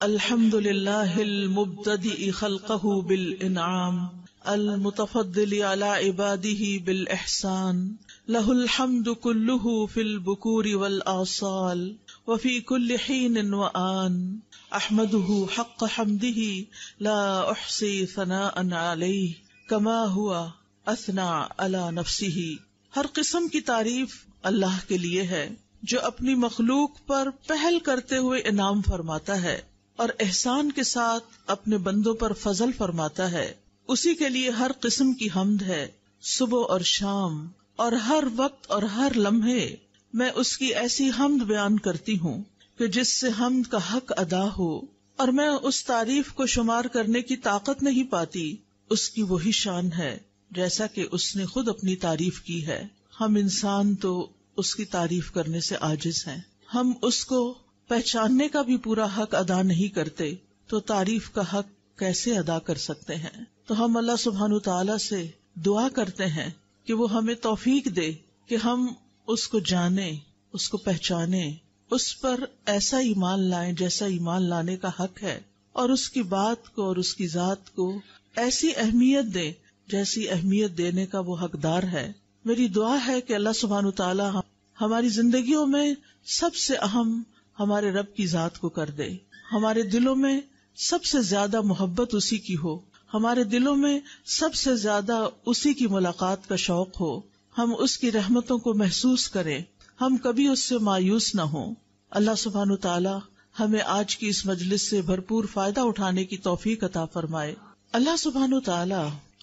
الحمد للہ المبتدئ خلقہ بالانعام المتفضل علی عبادہ بالاحسان لہ الحمد کلہ فی البکور والآصال وفی کل حین وآن احمدہ حق حمدہ لا احصی ثناء علیہ کما هو اثنى علی نفسہ۔ ہر قسم کی تعریف اللہ کے لیے ہے جو اپنی مخلوق پر پہل کرتے ہوئے انعام فرماتا ہے اور احسان کے ساتھ اپنے بندوں پر فضل فرماتا ہے۔ اسی کے لیے ہر قسم کی حمد ہے، صبح اور شام اور ہر وقت اور ہر لمحے میں اس کی ایسی حمد بیان کرتی ہوں کہ جس سے حمد کا حق ادا ہو، اور میں اس تعریف کو شمار کرنے کی طاقت نہیں پاتی۔ اس کی وہی شان ہے جیسا کہ اس نے خود اپنی تعریف کی ہے۔ ہم انسان تو اس کی تعریف کرنے سے عاجز ہیں، ہم اس کو پہچاننے کا بھی پورا حق ادا نہیں کرتے، تو تعریف کا حق کیسے ادا کر سکتے ہیں؟ تو ہم اللہ سبحانہ تعالی سے دعا کرتے ہیں کہ وہ ہمیں توفیق دے کہ ہم اس کو جانیں، اس کو پہچانیں، اس پر ایسا ایمان لائیں جیسا ایمان لانے کا حق ہے، اور اس کی بات کو اور اس کی ذات کو ایسی اہمیت دیں جیسی اہمیت دینے کا وہ حقدار ہے۔ میری دعا ہے کہ اللہ سبحانہ تعالی ہماری زندگیوں میں سب سے اہم ہمارے رب کی ذات کو کر دے، ہمارے دلوں میں سب سے زیادہ محبت اسی کی ہو، ہمارے دلوں میں سب سے زیادہ اسی کی ملاقات کا شوق ہو، ہم اس کی رحمتوں کو محسوس کریں، ہم کبھی اس سے مایوس نہ ہوں۔ اللہ سبحانہ تعالی ہمیں آج کی اس مجلس سے بھرپور فائدہ اٹھانے کی توفیق عطا فرمائے۔ اللہ سبحانہ تعالی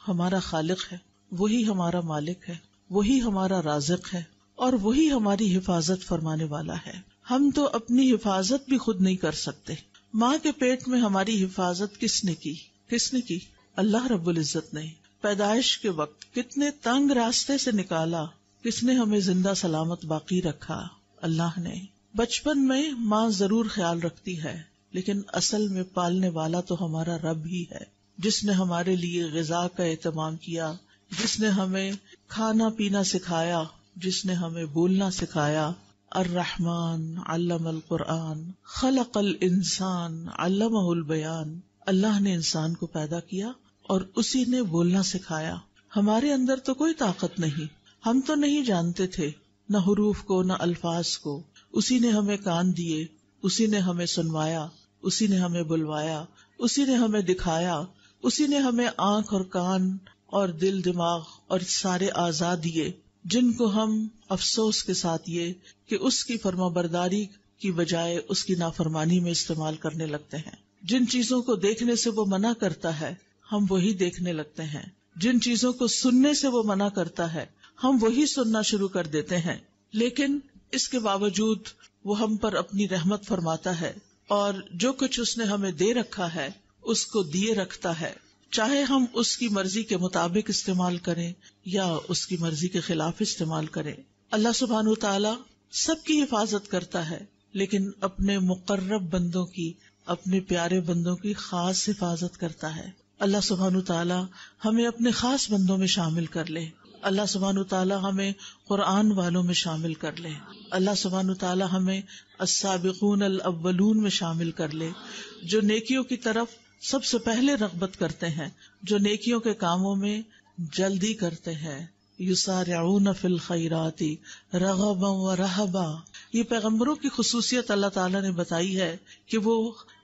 ہمارا خالق ہے، وہی ہمارا مالک ہے، وہی ہمارا رازق ہے، اور وہی ہماری حفاظت فرمانے والا ہے۔ ہم تو اپنی حفاظت بھی خود نہیں کر سکتے۔ ماں کے پیٹ میں ہماری حفاظت کس نے کی؟ اللہ رب العزت نے۔ پیدائش کے وقت کتنے تنگ راستے سے نکالا، کس نے ہمیں زندہ سلامت باقی رکھا؟ اللہ نے۔ بچپن میں ماں ضرور خیال رکھتی ہے، لیکن اصل میں پالنے والا تو ہمارا رب ہی ہے، جس نے ہمارے لیے غذا کا اہتمام کیا، جس نے ہمیں کھانا پینا سکھایا، جس نے ہمیں بولنا سکھایا۔ الرحمن علم القرآن خلق الانسان علمہ البیان۔ اللہ نے انسان کو پیدا کیا اور اسی نے بولنا سکھایا۔ ہمارے اندر تو کوئی طاقت نہیں، ہم تو نہیں جانتے تھے نہ حروف کو نہ الفاظ کو، اسی نے ہمیں کان دیے، اسی نے ہمیں سنوایا، اسی نے ہمیں بلوایا، اسی نے ہمیں دکھایا، اسی نے ہمیں آنکھ اور کان اور دل دماغ اور سارے اعضاء دیے، جن کو ہم افسوس کے ساتھ یہ کہ اس کی فرما برداری کی بجائے اس کی نافرمانی میں استعمال کرنے لگتے ہیں۔ جن چیزوں کو دیکھنے سے وہ منع کرتا ہے ہم وہی دیکھنے لگتے ہیں، جن چیزوں کو سننے سے وہ منع کرتا ہے ہم وہی سننا شروع کر دیتے ہیں۔ لیکن اس کے باوجود وہ ہم پر اپنی رحمت فرماتا ہے، اور جو کچھ اس نے ہمیں دے رکھا ہے اس کو دیے رکھتا ہے، چاہے ہم اس کی مرضی کے مطابق استعمال کریں یا اس کی مرضی کے خلاف استعمال کریں۔ اللہ سبحانہ تعالی سب کی حفاظت کرتا ہے، لیکن اپنے مقرب بندوں کی، اپنے پیارے بندوں کی خاص حفاظت کرتا ہے۔ اللہ سبحانہ تعالی ہمیں اپنے خاص بندوں میں شامل کر لے، اللہ سبحانہ تعالی ہمیں قرآن والوں میں شامل کر لے، اللہ سبحانہ تعالی ہمیں السابقون الاولون میں شامل کر لے، جو نیکیوں کی طرف سب سے پہلے رغبت کرتے ہیں، جو نیکیوں کے کاموں میں جلدی کرتے ہیں۔ یسارعون فی الخیرات رغبا ورہبا، یہ پیغمبروں کی خصوصیت اللہ تعالیٰ نے بتائی ہے کہ وہ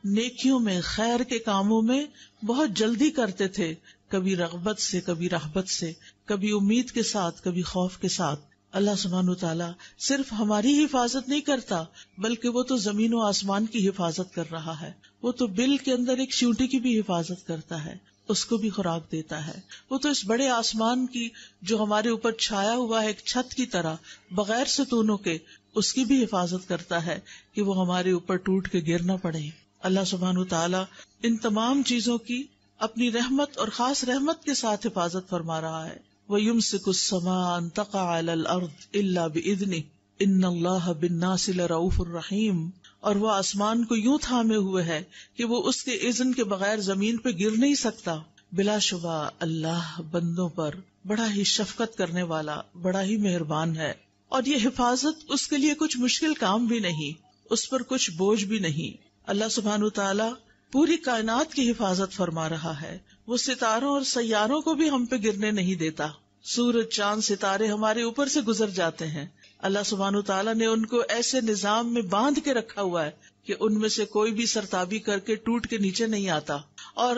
نیکیوں میں، خیر کے کاموں میں بہت جلدی کرتے تھے، کبھی رغبت سے، کبھی رہبت سے، کبھی امید کے ساتھ، کبھی خوف کے ساتھ۔ اللہ سبحانہ تعالیٰ صرف ہماری حفاظت نہیں کرتا، بلکہ وہ تو زمین و آسمان کی حفاظت کر رہا ہے، وہ تو بل کے اندر ایک چیونٹی کی بھی حفاظت کرتا ہے، اس کو بھی خوراک دیتا ہے، وہ تو اس بڑے آسمان کی جو ہمارے اوپر چھایا ہوا ہے ایک چھت کی طرح بغیر ستونوں کے، اس کی بھی حفاظت کرتا ہے کہ وہ ہمارے اوپر ٹوٹ کے گر نہ پڑے۔ اللہ سبحانہ تعالیٰ ان تمام چیزوں کی اپنی رحمت اور خاص رحمت کے ساتھ حفاظت فرما رہا ہے۔ وَيُمْسِكُ السَّمَاءَ أَن تَقَعَ عَلَى الْأَرْضِ إِلَّا بِإِذْنِهِ إِنَّ اللَّهَ بِالنَّاسِ لَرَءُوفٌ رَحِيمٌ، اور وہ آسمان کو یوں تھامے ہوئے ہے کہ وہ اس کے اذن کے بغیر زمین پہ گر نہیں سکتا۔ بلا شبہ اللہ بندوں پر بڑا ہی شفقت کرنے والا، بڑا ہی مہربان ہے، اور یہ حفاظت اس کے لیے کچھ مشکل کام بھی نہیں، اس پر کچھ بوجھ بھی نہیں۔ اللہ سبحانہ تعالیٰ پوری کائنات کی حفاظت فرما رہا ہے. وہ ستاروں اور سیاروں کو بھی ہم پہ گرنے نہیں دیتا. سورج، چاند، ستارے ہمارے اوپر سے گزر جاتے ہیں. اللہ سبحانہ تعالیٰ نے ان کو ایسے نظام میں باندھ کے رکھا ہوا ہے کہ ان میں سے کوئی بھی سرتابی کر کے ٹوٹ کے نیچے نہیں آتا. اور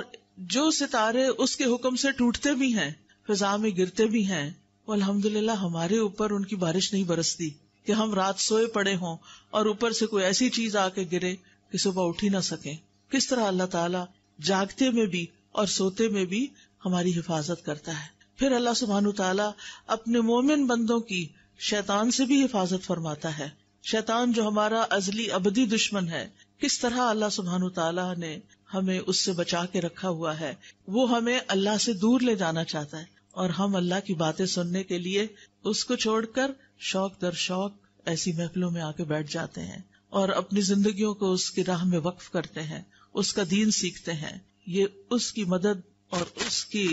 جو ستارے اس کے حکم سے ٹوٹتے بھی ہیں، فضا میں گرتے بھی ہیں، وہ الحمدللہ ہمارے اوپر ان کی بارش نہیں برستی کہ ہم رات سوئے پڑے ہوں اور اوپر سے کوئی ایسی چیز آ کے گرے کہ صبح اٹھ ہی نہ سکیں. کس طرح اللہ تعالیٰ جاگتے میں بھی اور سوتے میں بھی ہماری حفاظت کرتا ہے. پھر اللہ سبحانہ تعالیٰ اپنے مومن بندوں کی شیطان سے بھی حفاظت فرماتا ہے. شیطان جو ہمارا ازلی ابدی دشمن ہے، کس طرح اللہ سبحانہ تعالیٰ نے ہمیں اس سے بچا کے رکھا ہوا ہے. وہ ہمیں اللہ سے دور لے جانا چاہتا ہے اور ہم اللہ کی باتیں سننے کے لیے اس کو چھوڑ کر شوق در شوق ایسی محفلوں میں آ کے بیٹھ جاتے ہیں اور اپنی زندگیوں کو اس کی راہ میں وقف کرتے ہیں، اس کا دین سیکھتے ہیں. یہ اس کی مدد اور اس کی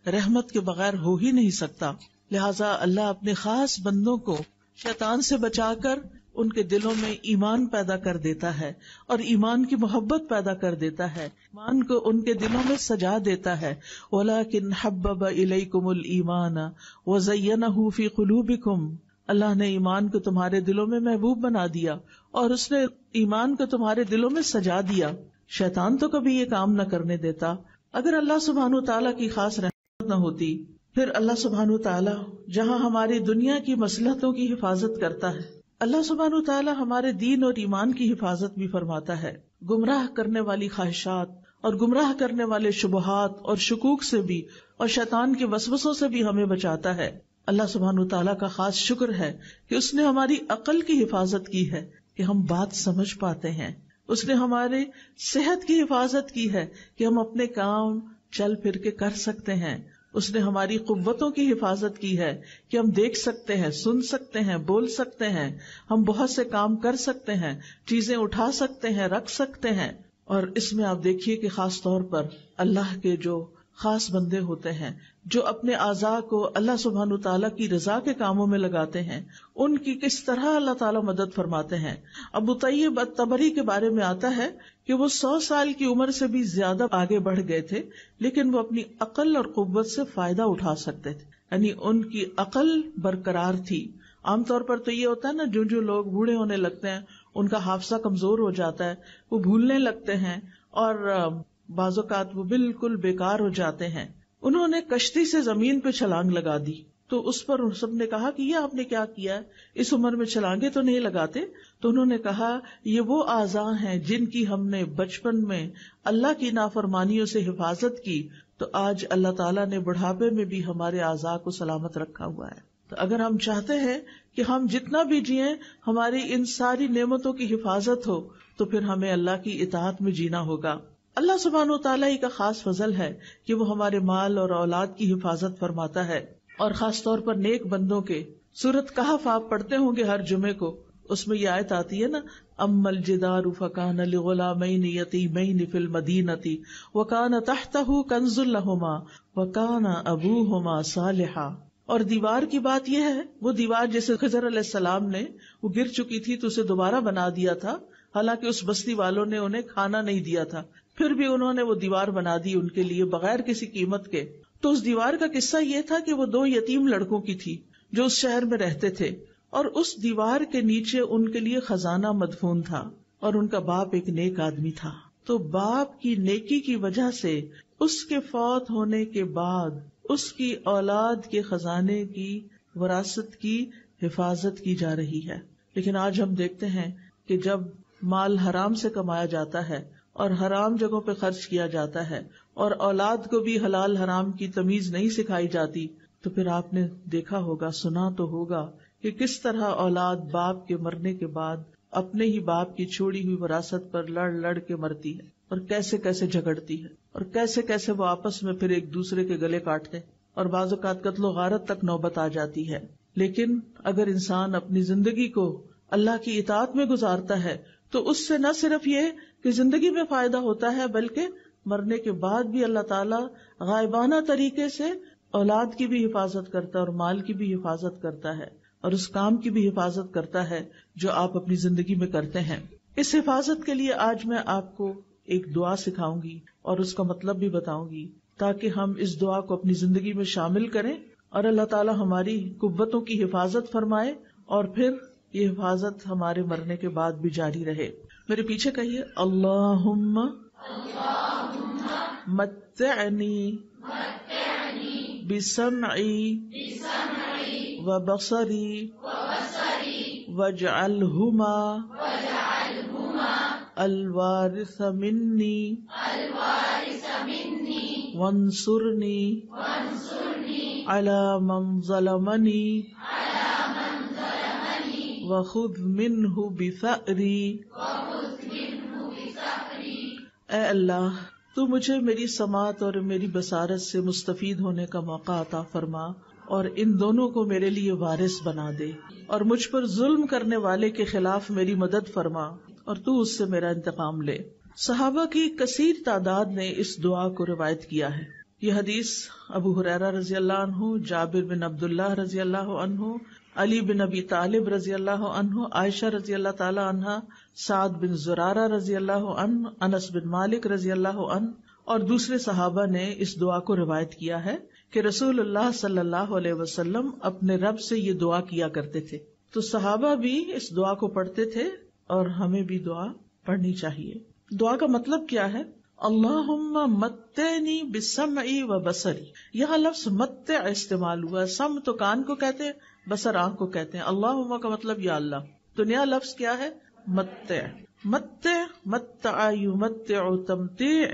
رحمت کے بغیر ہو ہی نہیں سکتا. لہٰذا اللہ اپنے خاص بندوں کو شیطان سے بچا کر ان کے دلوں میں ایمان پیدا کر دیتا ہے اور ایمان کی محبت پیدا کر دیتا ہے، ایمان کو ان کے دلوں میں سجا دیتا ہے. وَلَٰكِنْ حَبَّبَ إِلَيْكُمُ الْإِيمَانَ وَزَيَّنَهُ فِي قُلُوبِكُمْ. اللہ نے ایمان کو تمہارے دلوں میں محبوب بنا دیا اور اس نے ایمان کو تمہارے دلوں میں سجا دیا. شیطان تو کبھی یہ کام نہ کرنے دیتا. اگر اللہ سبحانہ تعالیٰ کی خاص رحمت نہ ہوتی، پھر اللہ سبحانہ تعالیٰ جہاں ہماری دنیا کی مصلحتوں کی حفاظت کرتا ہے، اللہ سبحانہ تعالیٰ ہمارے دین اور ایمان کی حفاظت بھی فرماتا ہے. گمراہ کرنے والی خواہشات اور گمراہ کرنے والے شبہات اور شکوک سے بھی اور شیطان کے وسوسوں سے بھی ہمیں بچاتا ہے. اللہ سبحانہ تعالیٰ کا خاص شکر ہے کہ اس نے ہماری عقل کی حفاظت کی ہے کہ ہم بات سمجھ پاتے ہیں. اس نے ہمارے صحت کی حفاظت کی ہے کہ ہم اپنے کام چل پھر کے کر سکتے ہیں. اس نے ہماری قوتوں کی حفاظت کی ہے کہ ہم دیکھ سکتے ہیں، سن سکتے ہیں، بول سکتے ہیں، ہم بہت سے کام کر سکتے ہیں، چیزیں اٹھا سکتے ہیں، رکھ سکتے ہیں. اور اس میں آپ دیکھیے کہ خاص طور پر اللہ کے جو خاص بندے ہوتے ہیں جو اپنے اعضاء کو اللہ سبحانہ تعالیٰ کی رضا کے کاموں میں لگاتے ہیں، ان کی کس طرح اللہ تعالیٰ مدد فرماتے ہیں. ابو طیب الطبری کے بارے میں آتا ہے کہ وہ 100 سال کی عمر سے بھی زیادہ آگے بڑھ گئے تھے، لیکن وہ اپنی عقل اور قوت سے فائدہ اٹھا سکتے تھے، یعنی ان کی عقل برقرار تھی. عام طور پر تو یہ ہوتا ہے نا، جو لوگ بوڑھے ہونے لگتے ہیں ان کا حافظہ کمزور ہو جاتا ہے، وہ بھولنے لگتے ہیں اور بعض اوقات وہ بالکل بیکار ہو جاتے ہیں. انہوں نے کشتی سے زمین پہ چھلانگ لگا دی تو اس پر سب نے کہا کہ یہ آپ نے کیا کیا ہے، اس عمر میں چھلانگیں تو نہیں لگاتے. تو انہوں نے کہا یہ وہ اعضاء ہیں جن کی ہم نے بچپن میں اللہ کی نافرمانیوں سے حفاظت کی، تو آج اللہ تعالیٰ نے بڑھاپے میں بھی ہمارے اعضاء کو سلامت رکھا ہوا ہے. تو اگر ہم چاہتے ہیں کہ ہم جتنا بھی جئیں ہماری ان ساری نعمتوں کی حفاظت ہو، تو پھر ہمیں اللہ کی اطاعت میں جینا ہوگا. اللہ سبحانہ وتعالیٰ ہی کا خاص فضل ہے کہ وہ ہمارے مال اور اولاد کی حفاظت فرماتا ہے، اور خاص طور پر نیک بندوں کے. سورۃ کہف آپ پڑھتے ہوں گے ہر جمعے کو، اس میں یہ آیت آتی ہے نا، اما الجدار فکان لغلامین یتیمین فی المدینۃ وکان تحتہ کنز لہما وکان ابوہما صالحا. اور دیوار کی بات یہ ہے، وہ دیوار جیسے خضر علیہ السلام نے وہ گر چکی تھی تو اسے دوبارہ بنا دیا تھا، حالانکہ اس بستی والوں نے انہیں کھانا نہیں دیا تھا، پھر بھی انہوں نے وہ دیوار بنا دی ان کے لیے بغیر کسی قیمت کے. تو اس دیوار کا قصہ یہ تھا کہ وہ 2 یتیم لڑکوں کی تھی جو اس شہر میں رہتے تھے، اور اس دیوار کے نیچے ان کے لیے خزانہ مدفون تھا، اور ان کا باپ ایک نیک آدمی تھا. تو باپ کی نیکی کی وجہ سے اس کے فوت ہونے کے بعد اس کی اولاد کے خزانے کی وراثت کی حفاظت کی جا رہی ہے. لیکن آج ہم دیکھتے ہیں کہ جب مال حرام سے کمایا جاتا ہے اور حرام جگہوں پہ خرچ کیا جاتا ہے اور اولاد کو بھی حلال حرام کی تمیز نہیں سکھائی جاتی، تو پھر آپ نے دیکھا ہوگا، سنا تو ہوگا کہ کس طرح اولاد باپ کے مرنے کے بعد اپنے ہی باپ کی چھوڑی ہوئی وراثت پر لڑ لڑ کے مرتی ہے، اور کیسے کیسے جھگڑتی ہے، اور کیسے کیسے وہ آپس میں پھر ایک دوسرے کے گلے کاٹتے، اور بعض اوقات قتل و غارت تک نوبت آ جاتی ہے. لیکن اگر انسان اپنی زندگی کو اللہ کی اطاعت میں گزارتا ہے تو اس سے نہ صرف یہ کہ زندگی میں فائدہ ہوتا ہے، بلکہ مرنے کے بعد بھی اللہ تعالیٰ غائبانہ طریقے سے اولاد کی بھی حفاظت کرتا ہے اور مال کی بھی حفاظت کرتا ہے اور اس کام کی بھی حفاظت کرتا ہے جو آپ اپنی زندگی میں کرتے ہیں. اس حفاظت کے لیے آج میں آپ کو ایک دعا سکھاؤں گی اور اس کا مطلب بھی بتاؤں گی، تاکہ ہم اس دعا کو اپنی زندگی میں شامل کریں اور اللہ تعالی ہماری قوتوں کی حفاظت فرمائے اور پھر یہ حفاظت ہمارے مرنے کے بعد بھی جاری رہے۔ میرے پیچھے کہیے، اللہم متعنی بسمعی وبصری واجعلہما الوارث منی وانصرنی علی من ظلمنی وخذ منہ بثأری۔ اے اللہ، تو مجھے میری سماعت اور میری بصارت سے مستفید ہونے کا موقع عطا فرما اور ان دونوں کو میرے لیے وارث بنا دے، اور مجھ پر ظلم کرنے والے کے خلاف میری مدد فرما اور تو اس سے میرا انتقام لے۔ صحابہ کی کثیر تعداد نے اس دعا کو روایت کیا ہے۔ یہ حدیث ابو ہریرہ رضی اللہ عنہ، جابر بن عبداللہ رضی اللہ عنہ، علی بن ابی طالب رضی اللہ عنہ، عائشہ رضی اللہ تعالی عنہ، سعد بن زرارہ رضی اللہ عنہ، انس بن مالک رضی اللہ عنہ اور دوسرے صحابہ نے اس دعا کو روایت کیا ہے کہ رسول اللہ صلی اللہ علیہ وسلم اپنے رب سے یہ دعا کیا کرتے تھے۔ تو صحابہ بھی اس دعا کو پڑھتے تھے اور ہمیں بھی دعا پڑھنی چاہیے۔ دعا کا مطلب کیا ہے؟ اللہم متعنی بسمعی و بصری۔ یہاں لفظ متع استعمال ہوا ہے۔ سم تو کان کو کہتے ہیں، بصر آنکھ کو کہتے ہیں۔ اللہم کا مطلب یا اللہ۔ تو نیا لفظ کیا ہے؟ متع۔ متع، متع یمتع، تمتیع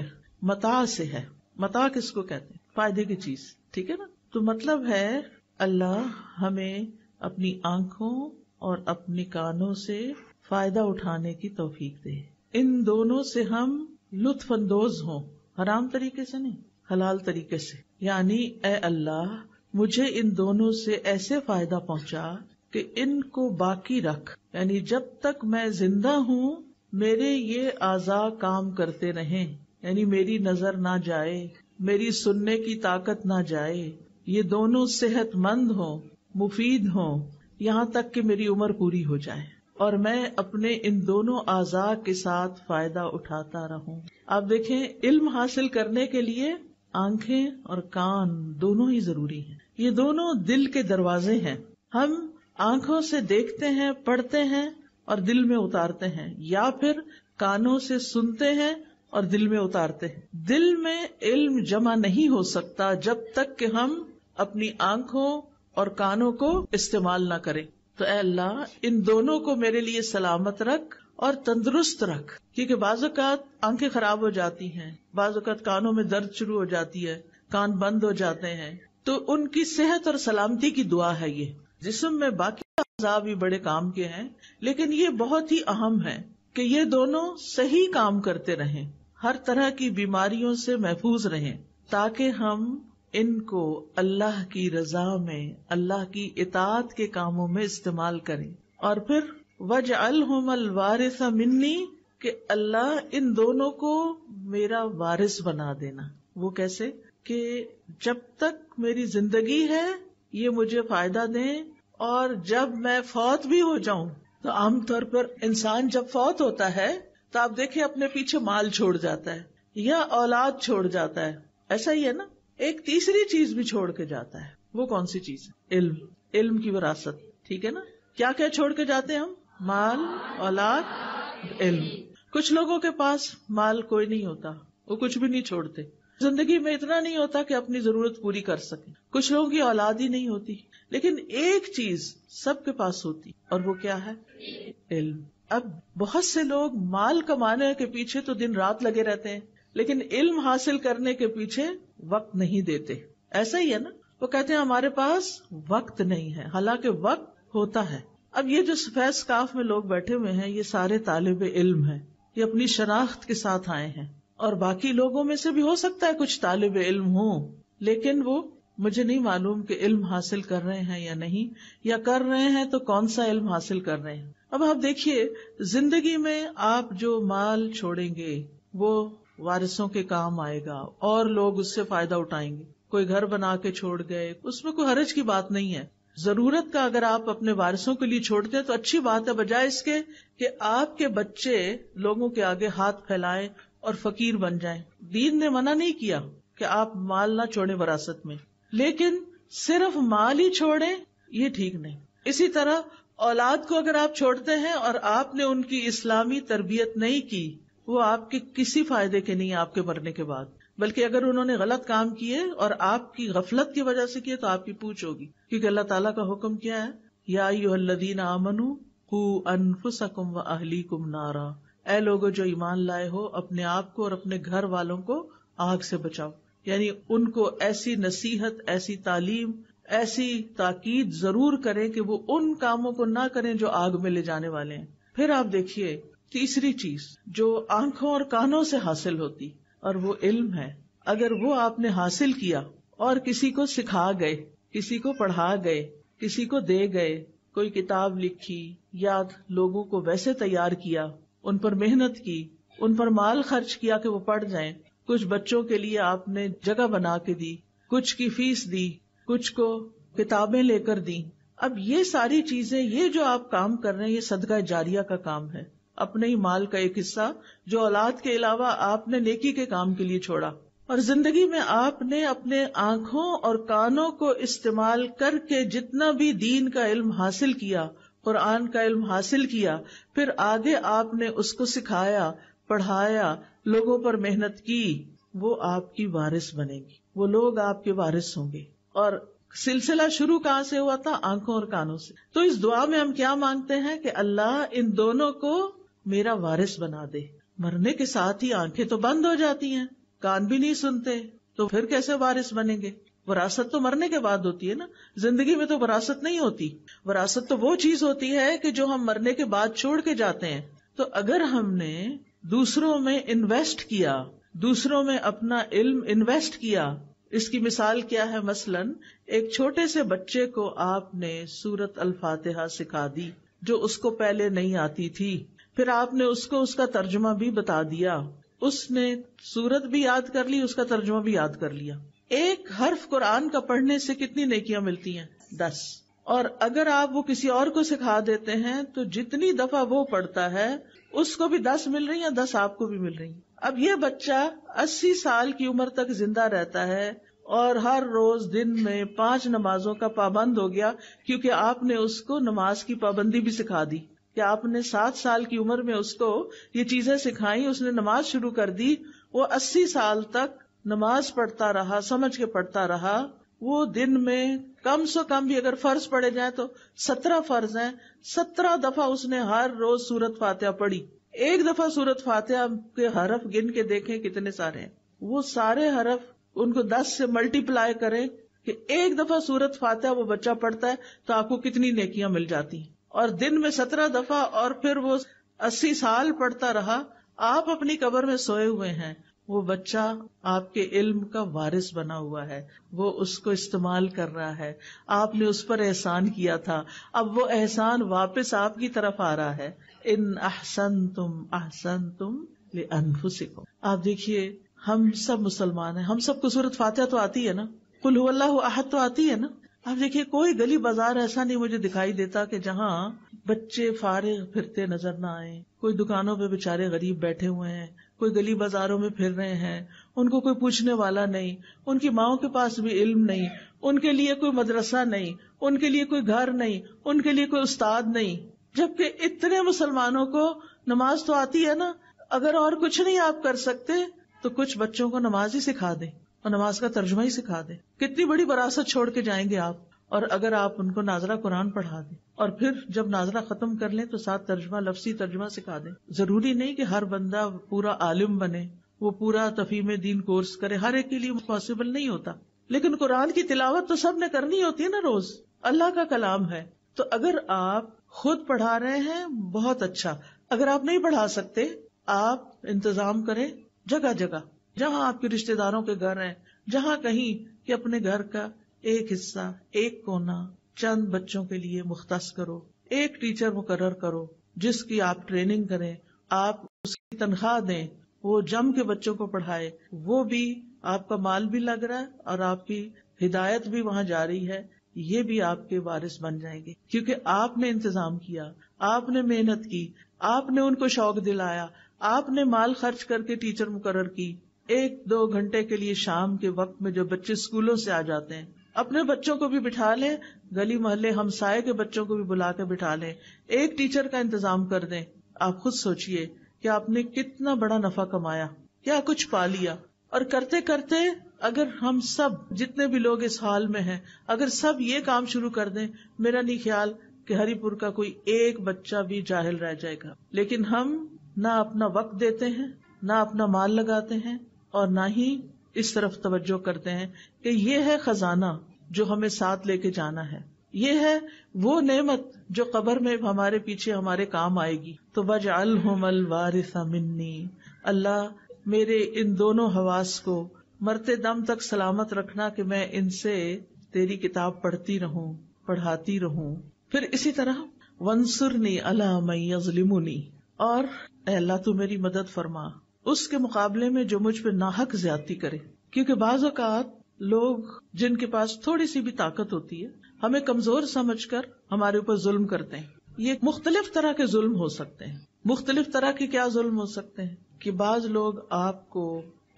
متاع سے ہے۔ متاع کس کو کہتے ہیں؟ فائدے کی چیز، ٹھیک ہے نا؟ تو مطلب ہے اللہ ہمیں اپنی آنکھوں اور اپنے کانوں سے فائدہ اٹھانے کی توفیق دے، ان دونوں سے ہم لطف اندوز ہوں، حرام طریقے سے نہیں، حلال طریقے سے۔ یعنی اے اللہ مجھے ان دونوں سے ایسے فائدہ پہنچا کہ ان کو باقی رکھ، یعنی جب تک میں زندہ ہوں میرے یہ اعضاء کام کرتے رہیں، یعنی میری نظر نہ جائے، میری سننے کی طاقت نہ جائے، یہ دونوں صحت مند ہوں، مفید ہوں، یہاں تک کہ میری عمر پوری ہو جائے اور میں اپنے ان دونوں اعضاء کے ساتھ فائدہ اٹھاتا رہوں۔ آپ دیکھیں، علم حاصل کرنے کے لیے آنکھیں اور کان دونوں ہی ضروری ہیں۔ یہ دونوں دل کے دروازے ہیں۔ ہم آنکھوں سے دیکھتے ہیں، پڑھتے ہیں اور دل میں اتارتے ہیں، یا پھر کانوں سے سنتے ہیں اور دل میں اتارتے ہیں۔ دل میں علم جمع نہیں ہو سکتا جب تک کہ ہم اپنی آنکھوں اور کانوں کو استعمال نہ کریں۔ تو اے اللہ ان دونوں کو میرے لیے سلامت رکھ اور تندرست رکھ، کیونکہ بعض اوقات آنکھیں خراب ہو جاتی ہیں، بعض اوقات کانوں میں درد شروع ہو جاتی ہے، کان بند ہو جاتے ہیں، تو ان کی صحت اور سلامتی کی دعا ہے یہ۔ جسم میں باقی اعضاء بھی بڑے کام کے ہیں، لیکن یہ بہت ہی اہم ہے کہ یہ دونوں صحیح کام کرتے رہیں، ہر طرح کی بیماریوں سے محفوظ رہیں، تاکہ ہم ان کو اللہ کی رضا میں، اللہ کی اطاعت کے کاموں میں استعمال کریں۔ اور پھر وَاجْعَلْهُمَا الْوَارِثَ مِنِّي، کہ اللہ ان دونوں کو میرا وارث بنا دینا۔ وہ کیسے؟ کہ جب تک میری زندگی ہے یہ مجھے فائدہ دیں، اور جب میں فوت بھی ہو جاؤں، تو عام طور پر انسان جب فوت ہوتا ہے تو آپ دیکھیں اپنے پیچھے مال چھوڑ جاتا ہے یا اولاد چھوڑ جاتا ہے، ایسا ہی ہے نا؟ ایک تیسری چیز بھی چھوڑ کے جاتا ہے۔ وہ کون سی چیز ہے؟ علم، علم کی وراثت، ٹھیک ہے نا؟ کیا کیا چھوڑ کے جاتے ہیں ہم؟ مال، اولاد، علم۔ کچھ لوگوں کے پاس مال کوئی نہیں ہوتا، وہ کچھ بھی نہیں چھوڑتے، زندگی میں اتنا نہیں ہوتا کہ اپنی ضرورت پوری کر سکیں۔ کچھ لوگوں کی اولاد ہی نہیں ہوتی، لیکن ایک چیز سب کے پاس ہوتی، اور وہ کیا ہے؟ علم۔ اب بہت سے لوگ مال کمانے کے پیچھے تو دن رات لگے رہتے ہیں، لیکن علم حاصل کرنے کے پیچھے وقت نہیں دیتے۔ ایسا ہی ہے نا؟ وہ کہتے ہیں ہمارے پاس وقت نہیں ہے، حالانکہ وقت ہوتا ہے۔ اب یہ جو سفید اسکارف میں لوگ بیٹھے ہوئے ہیں یہ سارے طالب علم ہیں، یہ اپنی شناخت کے ساتھ آئے ہیں، اور باقی لوگوں میں سے بھی ہو سکتا ہے کچھ طالب علم ہوں، لیکن وہ مجھے نہیں معلوم کہ علم حاصل کر رہے ہیں یا نہیں، یا کر رہے ہیں تو کون سا علم حاصل کر رہے ہیں۔ اب آپ دیکھیے، زندگی میں آپ جو مال چھوڑیں گے وہ وارثوں کے کام آئے گا اور لوگ اس سے فائدہ اٹھائیں گے۔ کوئی گھر بنا کے چھوڑ گئے، اس میں کوئی حرج کی بات نہیں ہے، ضرورت کا اگر آپ اپنے وارثوں کے لیے چھوڑتے ہیں تو اچھی بات ہے، بجائے اس کے کہ آپ کے بچے لوگوں کے آگے ہاتھ پھیلائیں اور فقیر بن جائیں۔ دین نے منع نہیں کیا کہ آپ مال نہ چھوڑیں وراثت میں، لیکن صرف مال ہی چھوڑیں یہ ٹھیک نہیں۔ اسی طرح اولاد کو اگر آپ چھوڑتے ہیں اور آپ نے ان کی اسلامی تربیت نہیں کی، وہ آپ کے کسی فائدے کے نہیں آپ کے مرنے کے بعد، بلکہ اگر انہوں نے غلط کام کیے اور آپ کی غفلت کی وجہ سے کیے تو آپ کی پوچھ ہوگی، کیونکہ اللہ تعالیٰ کا حکم کیا ہے، یا ایھا الذین آمنوا قوا انفسکم واہلیکم نارا، اے لوگو جو ایمان لائے ہو اپنے آپ کو اور اپنے گھر والوں کو آگ سے بچاؤ۔ یعنی ان کو ایسی نصیحت، ایسی تعلیم، ایسی تاکید ضرور کریں کہ وہ ان کاموں کو نہ کریں جو آگ میں لے جانے والے ہیں۔ پھر آپ دیکھیے تیسری چیز جو آنکھوں اور کانوں سے حاصل ہوتی، اور وہ علم ہے۔ اگر وہ آپ نے حاصل کیا اور کسی کو سکھا گئے، کسی کو پڑھا گئے، کسی کو دے گئے، کوئی کتاب لکھی یا لوگوں کو ویسے تیار کیا، ان پر محنت کی، ان پر مال خرچ کیا کہ وہ پڑھ جائیں، کچھ بچوں کے لیے آپ نے جگہ بنا کے دی، کچھ کی فیس دی، کچھ کو کتابیں لے کر دی، اب یہ ساری چیزیں، یہ جو آپ کام کر رہے ہیں یہ صدقہ جاریہ کا کام ہے، اپنے ہی مال کا ایک حصہ جو اولاد کے علاوہ آپ نے نیکی کے کام کے لیے چھوڑا۔ اور زندگی میں آپ نے اپنے آنکھوں اور کانوں کو استعمال کر کے جتنا بھی دین کا علم حاصل کیا، قرآن کا علم حاصل کیا، پھر آگے آپ نے اس کو سکھایا، پڑھایا، لوگوں پر محنت کی، وہ آپ کی وارث بنے گی، وہ لوگ آپ کے وارث ہوں گے۔ اور سلسلہ شروع کہاں سے ہوا تھا؟ آنکھوں اور کانوں سے۔ تو اس دعا میں ہم کیا مانگتے ہیں کہ اللہ ان دونوں کو میرا وارث بنا دے۔ مرنے کے ساتھ ہی آنکھیں تو بند ہو جاتی ہیں، کان بھی نہیں سنتے، تو پھر کیسے وارث بنیں گے؟ وراثت تو مرنے کے بعد ہوتی ہے نا، زندگی میں تو وراثت نہیں ہوتی۔ وراثت تو وہ چیز ہوتی ہے کہ جو ہم مرنے کے بعد چھوڑ کے جاتے ہیں۔ تو اگر ہم نے دوسروں میں انویسٹ کیا، دوسروں میں اپنا علم انویسٹ کیا، اس کی مثال کیا ہے؟ مثلاً ایک چھوٹے سے بچے کو آپ نے سورۃ الفاتحہ سکھا دی جو اس کو پہلے نہیں آتی تھی، پھر آپ نے اس کو اس کا ترجمہ بھی بتا دیا، اس نے سورت بھی یاد کر لی، اس کا ترجمہ بھی یاد کر لیا۔ ایک حرف قرآن کا پڑھنے سے کتنی نیکیاں ملتی ہیں؟ 10۔ اور اگر آپ وہ کسی اور کو سکھا دیتے ہیں تو جتنی دفعہ وہ پڑھتا ہے اس کو بھی 10 مل رہی ہیں، 10 آپ کو بھی مل رہی ہیں۔ اب یہ بچہ 80 سال کی عمر تک زندہ رہتا ہے اور ہر روز دن میں 5 نمازوں کا پابند ہو گیا، کیونکہ آپ نے اس کو نماز کی پابندی بھی سکھا دی، کہ آپ نے 7 سال کی عمر میں اس کو یہ چیزیں سکھائیں، اس نے نماز شروع کر دی، وہ 80 سال تک نماز پڑھتا رہا، سمجھ کے پڑھتا رہا۔ وہ دن میں کم سے کم بھی اگر فرض پڑھے جائیں تو 17 فرض ہیں، 17 دفعہ اس نے ہر روز سورۃ فاتحہ پڑھی۔ ایک دفعہ سورۃ فاتحہ کے حرف گن کے دیکھیں کتنے سارے ہیں، وہ سارے حرف ان کو 10 سے ملٹی پلائی کریں کہ ایک دفعہ سورۃ فاتحہ وہ بچہ پڑھتا ہے تو آپ کو کتنی نیکیاں مل جاتی ہیں۔ اور دن میں 17 دفعہ، اور پھر وہ 80 سال پڑھتا رہا۔ آپ اپنی قبر میں سوئے ہوئے ہیں، وہ بچہ آپ کے علم کا وارث بنا ہوا ہے، وہ اس کو استعمال کر رہا ہے، آپ نے اس پر احسان کیا تھا، اب وہ احسان واپس آپ کی طرف آ رہا ہے۔ ان احسنتم احسنتم لانفسکم۔ آپ دیکھیے ہم سب مسلمان ہیں، ہم سب کو سورۃ فاتحہ تو آتی ہے نا، قل هو اللہ احد تو آتی ہے نا۔ آپ دیکھیے کوئی گلی بازار ایسا نہیں مجھے دکھائی دیتا کہ جہاں بچے فارغ پھرتے نظر نہ آئے، کوئی دکانوں پہ بےچارے غریب بیٹھے ہوئے ہیں، کوئی گلی بازاروں میں پھر رہے ہیں، ان کو کوئی پوچھنے والا نہیں، ان کی ماؤں کے پاس بھی علم نہیں، ان کے لیے کوئی مدرسہ نہیں، ان کے لیے کوئی گھر نہیں، ان کے لیے کوئی استاد نہیں، جبکہ اتنے مسلمانوں کو نماز تو آتی ہے نا۔ اگر اور کچھ نہیں آپ کر سکتے تو کچھ بچوں کو نماز ہی سکھا دیں اور نماز کا ترجمہ ہی سکھا دیں، کتنی بڑی وراثت چھوڑ کے جائیں گے آپ۔ اور اگر آپ ان کو ناظرہ قرآن پڑھا دیں اور پھر جب ناظرہ ختم کر لیں تو ساتھ ترجمہ، لفظی ترجمہ سکھا دیں۔ ضروری نہیں کہ ہر بندہ پورا عالم بنے، وہ پورا تفہیم دین کورس کرے، ہر ایک کے لیے پاسبل نہیں ہوتا، لیکن قرآن کی تلاوت تو سب نے کرنی ہوتی ہے نا روز، اللہ کا کلام ہے۔ تو اگر آپ خود پڑھا رہے ہیں بہت اچھا، اگر آپ نہیں پڑھا سکتے آپ انتظام کریں جگہ جگہ، جہاں آپ کے رشتہ داروں کے گھر ہیں، جہاں کہیں کہ اپنے گھر کا ایک حصہ، ایک کونا چند بچوں کے لیے مختص کرو، ایک ٹیچر مقرر کرو جس کی آپ ٹریننگ کریں، آپ اس کی تنخواہ دیں، وہ جم کے بچوں کو پڑھائے، وہ بھی آپ کا مال بھی لگ رہا ہے اور آپ کی ہدایت بھی وہاں جا رہی ہے۔ یہ بھی آپ کے وارث بن جائیں گے، کیونکہ آپ نے انتظام کیا، آپ نے محنت کی، آپ نے ان کو شوق دلایا، آپ نے مال خرچ کر کے ٹیچر مقرر کی. 1-2 گھنٹے کے لیے شام کے وقت میں جو بچے اسکولوں سے آ جاتے ہیں، اپنے بچوں کو بھی بٹھا لیں، گلی محلے ہمسائے کے بچوں کو بھی بلا کے بٹھا لیں، ایک ٹیچر کا انتظام کر دیں. آپ خود سوچئے کہ آپ نے کتنا بڑا نفع کمایا، کیا کچھ پا لیا. اور کرتے کرتے اگر ہم سب جتنے بھی لوگ اس حال میں ہیں، اگر سب یہ کام شروع کر دیں، میرا نہیں خیال کہ ہری پور کا کوئی ایک بچہ بھی جاہل رہ جائے گا. لیکن ہم نہ اپنا وقت دیتے ہیں، نہ اپنا مال لگاتے ہیں، اور نہ ہی اس طرف توجہ کرتے ہیں کہ یہ ہے خزانہ جو ہمیں ساتھ لے کے جانا ہے، یہ ہے وہ نعمت جو قبر میں ہمارے پیچھے ہمارے کام آئے گی. تو وَاجْعَلْهُمَ الْوَارِثَ مِنِّي، اللہ میرے ان دونوں حواس کو مرتے دم تک سلامت رکھنا کہ میں ان سے تیری کتاب پڑھتی رہوں، پڑھاتی رہوں. پھر اسی طرح وَانصُرْنِي عَلَىٰ مَن يَظْلِمُنِي، اور اے اللہ تو میری مدد فرما اس کے مقابلے میں جو مجھ پہ ناحق زیادتی کرے. کیونکہ بعض اوقات لوگ جن کے پاس تھوڑی سی بھی طاقت ہوتی ہے ہمیں کمزور سمجھ کر ہمارے اوپر ظلم کرتے ہیں. یہ مختلف طرح کے ظلم ہو سکتے ہیں. مختلف طرح کے کیا ظلم ہو سکتے ہیں کہ بعض لوگ آپ کو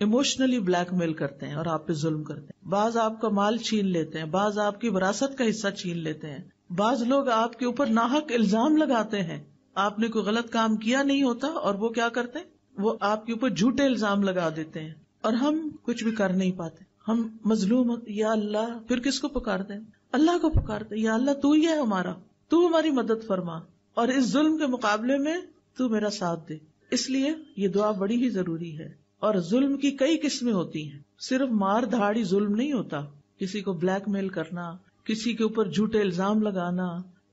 ایموشنلی بلیک میل کرتے ہیں اور آپ پہ ظلم کرتے ہیں، بعض آپ کا مال چھین لیتے ہیں، بعض آپ کی وراثت کا حصہ چھین لیتے ہیں، بعض لوگ آپ کے اوپر ناحق الزام لگاتے ہیں. آپ نے کوئی غلط کام کیا نہیں ہوتا اور وہ کیا کرتے ہیں، وہ آپ کے اوپر جھوٹے الزام لگا دیتے ہیں اور ہم کچھ بھی کر نہیں پاتے. ہم مظلوم یا اللہ، پھر کس کو پکارتے ہیں؟ اللہ کو پکارتے ہیں، یا اللہ تو ہی ہے ہمارا، تو ہماری مدد فرما اور اس ظلم کے مقابلے میں تو میرا ساتھ دے. اس لیے یہ دعا بڑی ہی ضروری ہے. اور ظلم کی کئی قسمیں ہوتی ہیں، صرف مار دھاڑی ظلم نہیں ہوتا. کسی کو بلیک میل کرنا، کسی کے اوپر جھوٹے الزام لگانا،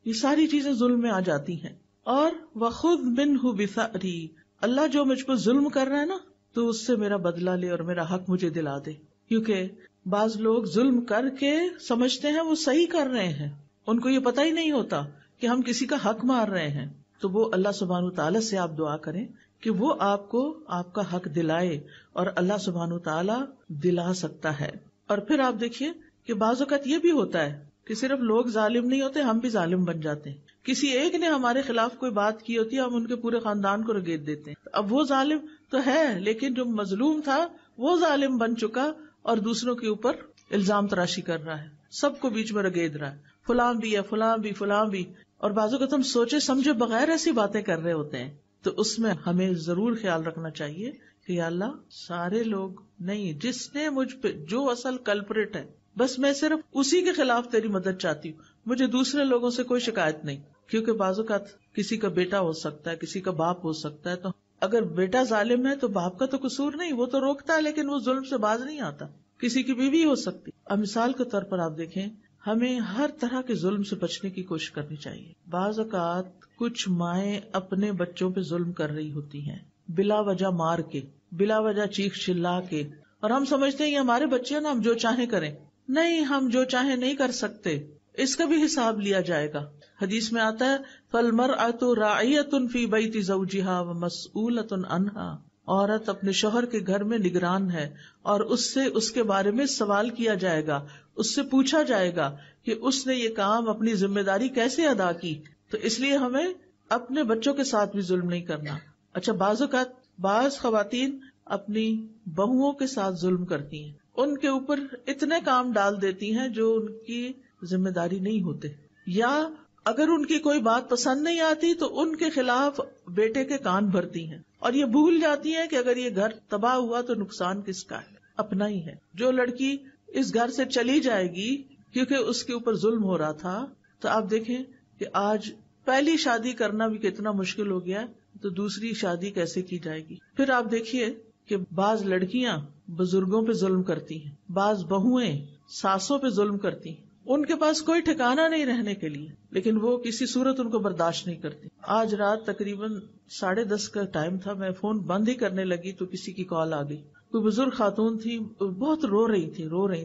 یہ ساری چیزیں ظلم میں آ جاتی ہیں. اور وَخُذْ مِنْهُ بِثَأْرِي، اللہ جو مجھ پر ظلم کر رہا ہے نا تو اس سے میرا بدلہ لے اور میرا حق مجھے دلا دے. کیونکہ بعض لوگ ظلم کر کے سمجھتے ہیں وہ صحیح کر رہے ہیں، ان کو یہ پتہ ہی نہیں ہوتا کہ ہم کسی کا حق مار رہے ہیں. تو وہ اللہ سبحانہ وتعالیٰ سے آپ دعا کریں کہ وہ آپ کو آپ کا حق دلائے، اور اللہ سبحانہ وتعالیٰ دلا سکتا ہے. اور پھر آپ دیکھیے کہ بعض اوقات یہ بھی ہوتا ہے کہ صرف لوگ ظالم نہیں ہوتے، ہم بھی ظالم بن جاتے ہیں. کسی ایک نے ہمارے خلاف کوئی بات کی ہوتی ہے، ہم ان کے پورے خاندان کو رگیت دیتے ہیں. اب وہ ظالم تو ہے لیکن جو مظلوم تھا وہ ظالم بن چکا اور دوسروں کے اوپر الزام تراشی کر رہا ہے، سب کو بیچ میں رگید رہا ہے، فلاں بھی ہے، فلاں بھی، فلاں بھی. اور بعض اوقات ہم سوچے سمجھے بغیر ایسی باتیں کر رہے ہوتے ہیں. تو اس میں ہمیں ضرور خیال رکھنا چاہیے کہ یا اللہ سارے لوگ نہیں، جس نے مجھ پہ جو اصل کلپریٹ ہے بس میں صرف اسی کے خلاف تیری مدد چاہتی ہوں، مجھے دوسرے لوگوں سے کوئی شکایت نہیں. کیونکہ بعض اوقات کسی کا بیٹا ہو سکتا ہے، کسی کا باپ ہو سکتا ہے، تو اگر بیٹا ظالم ہے تو باپ کا تو قصور نہیں، وہ تو روکتا ہے لیکن وہ ظلم سے باز نہیں آتا. کسی کی بیوی ہو سکتی. اب مثال کے طور پر آپ دیکھیں، ہمیں ہر طرح کے ظلم سے بچنے کی کوشش کرنی چاہیے. بعض اوقات کچھ مائیں اپنے بچوں پہ ظلم کر رہی ہوتی ہیں، بلا وجہ مار کے، بلا وجہ چیخ چلا کے، اور ہم سمجھتے ہیں یہ ہمارے بچے ہیں نا، ہم جو چاہیں کریں. نہیں، ہم جو چاہیں نہیں کر سکتے، اس کا بھی حساب لیا جائے گا. حدیث میں آتا ہے فَالْمَرْأَةُ رَاعِيَةٌ فِي بَيْتِ زَوْجِهَا وَمَسْئُولَةٌ عَنْهَا، عورت اپنے شوہر کے گھر میں نگران ہے اور اس سے اس کے بارے میں سوال کیا جائے گا، اس سے پوچھا جائے گا کہ اس نے یہ کام اپنی ذمہ داری کیسے ادا کی. تو اس لیے ہمیں اپنے بچوں کے ساتھ بھی ظلم نہیں کرنا. اچھا، بعض اوقات بعض خواتین اپنی بہوؤں کے ساتھ ظلم کرتی ہیں، ان کے اوپر اتنے کام ڈال دیتی ہیں جو ان کی ذمہ داری نہیں ہوتے، یا اگر ان کی کوئی بات پسند نہیں آتی تو ان کے خلاف بیٹے کے کان بھرتی ہیں، اور یہ بھول جاتی ہیں کہ اگر یہ گھر تباہ ہوا تو نقصان کس کا ہے؟ اپنا ہی ہے. جو لڑکی اس گھر سے چلی جائے گی کیونکہ اس کے اوپر ظلم ہو رہا تھا، تو آپ دیکھیں کہ آج پہلی شادی کرنا بھی کتنا مشکل ہو گیا، تو دوسری شادی کیسے کی جائے گی؟ پھر آپ دیکھیے کہ بعض لڑکیاں بزرگوں پہ ظلم کرتی ہیں، بعض بہویں ساسوں پہ ظلم کرتی ہیں، ان کے پاس کوئی ٹھکانہ نہیں رہنے کے لیے، لیکن وہ کسی صورت ان کو برداشت نہیں کرتی. آج رات تقریباً 10:30 کا ٹائم تھا، میں فون بند ہی کرنے لگی تو کسی کی کال آ گئی. کوئی بزرگ خاتون تھی، بہت رو رہی